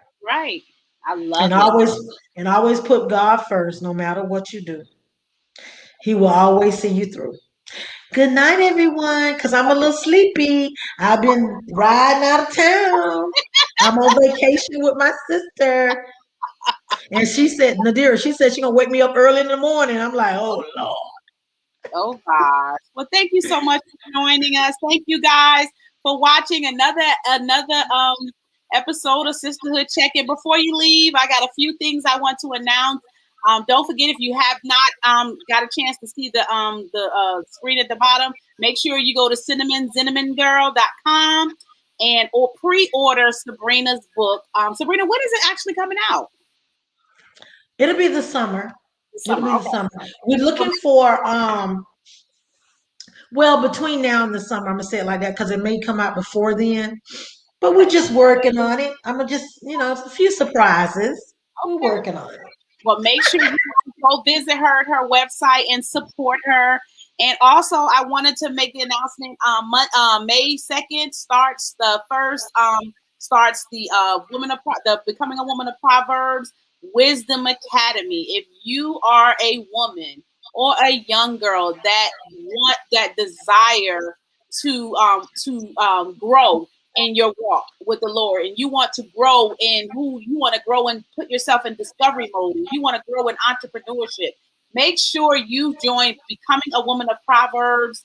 I love it. And always put God first, no matter what you do. He will always see you through. Good night, everyone, because I'm a little sleepy. I've been riding out of town. I'm on vacation with my sister. And she said, Nadira, she's going to wake me up early in the morning. I'm like, oh, Lord. Oh, gosh. Well, thank you so much for joining us. Thank you, guys, for watching another episode of Sisterhood Check-in. Before you leave, I got a few things I want to announce. Don't forget, if you have not got a chance to see the screen at the bottom, make sure you go to CinnamonZinamongirl.com or pre-order Sabrina's book. Sabrina, when is it actually coming out? It'll be the summer. We're looking for between now and the summer. I'm gonna say it like that because it may come out before then. But we're just working on it. I'm gonna just, it's a few surprises. Okay. We're working on it. Well, make sure you go visit her website and support her. And also, I wanted to make the announcement. May 2nd starts the Becoming a Woman of Proverbs Wisdom Academy. If you are a woman or a young girl that desire to grow in your walk with the Lord, and you want to grow in who you want to grow and put yourself in discovery mode, and you want to grow in entrepreneurship, make sure you join Becoming a Woman of Proverbs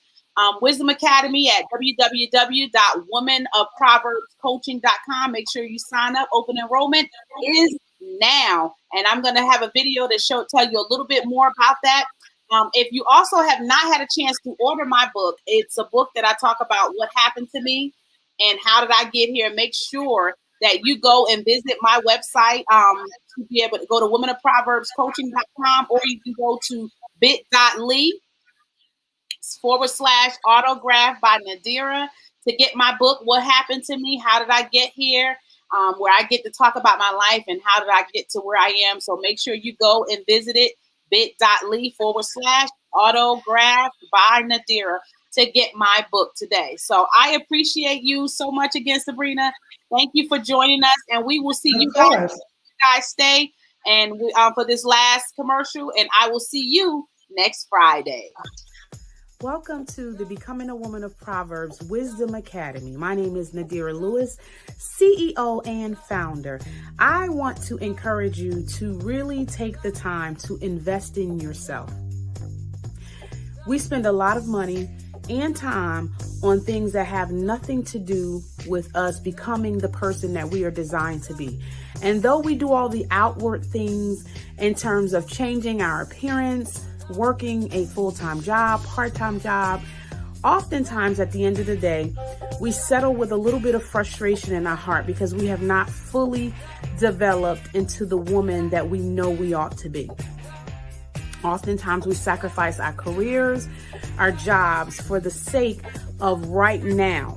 Wisdom Academy at www.womanofproverbscoaching.com. Make sure you sign up. Open enrollment is now, and I'm going to have a video to tell you a little bit more about that. If you also have not had a chance to order my book, it's a book that I talk about what happened to me and how did I get here. Make sure that you go and visit my website to be able to go to womanofproverbscoaching.com, or you can go to bit.ly/autograph by Nadira to get my book, What Happened to Me, How Did I Get Here, where I get to talk about my life and how did I get to where I am. So make sure you go and visit it, bit.ly/autograph by Nadira, to get my book today. So I appreciate you so much again, Sabrina. Thank you for joining us, and we will see you guys. Stay and for this last commercial, and I will see you next Friday. Welcome to the Becoming a Woman of Proverbs Wisdom Academy. My name is Nadira Lewis, CEO and founder. I want to encourage you to really take the time to invest in yourself. We spend a lot of money and time on things that have nothing to do with us becoming the person that we are designed to be. And though we do all the outward things in terms of changing our appearance, working a full-time job, part-time job, oftentimes at the end of the day, we settle with a little bit of frustration in our heart because we have not fully developed into the woman that we know we ought to be. Oftentimes we sacrifice our careers, our jobs for the sake of right now.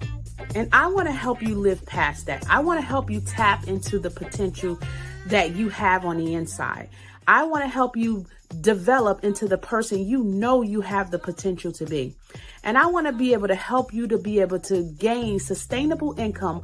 And I want to help you live past that. I want to help you tap into the potential that you have on the inside. I want to help you develop into the person you know you have the potential to be. And I want to be able to help you to be able to gain sustainable income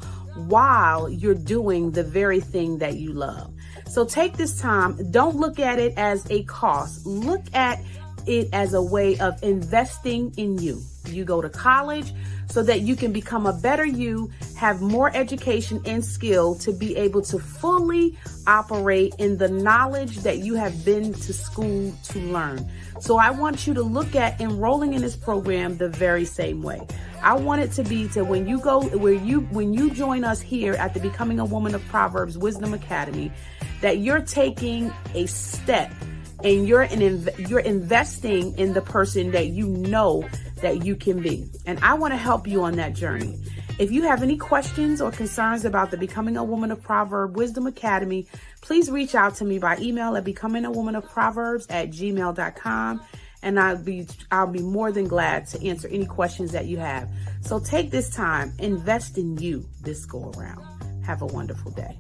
while you're doing the very thing that you love. So take this time. Don't look at it as a cost. Look at it as a way of investing in you. You go to college so that you can become a better you, have more education and skill to be able to fully operate in the knowledge that you have been to school to learn. So I want you to look at enrolling in this program the very same way. I want it to be to when you join us here at the Becoming a Woman of Proverbs Wisdom Academy, that you're taking a step and you're investing in the person that you know that you can be. And I want to help you on that journey. If you have any questions or concerns about the Becoming a Woman of Proverbs Wisdom Academy, please reach out to me by email at becomingawomanof.proverbs@gmail.com. And I'll be more than glad to answer any questions that you have. So take this time, invest in you this go around. Have a wonderful day.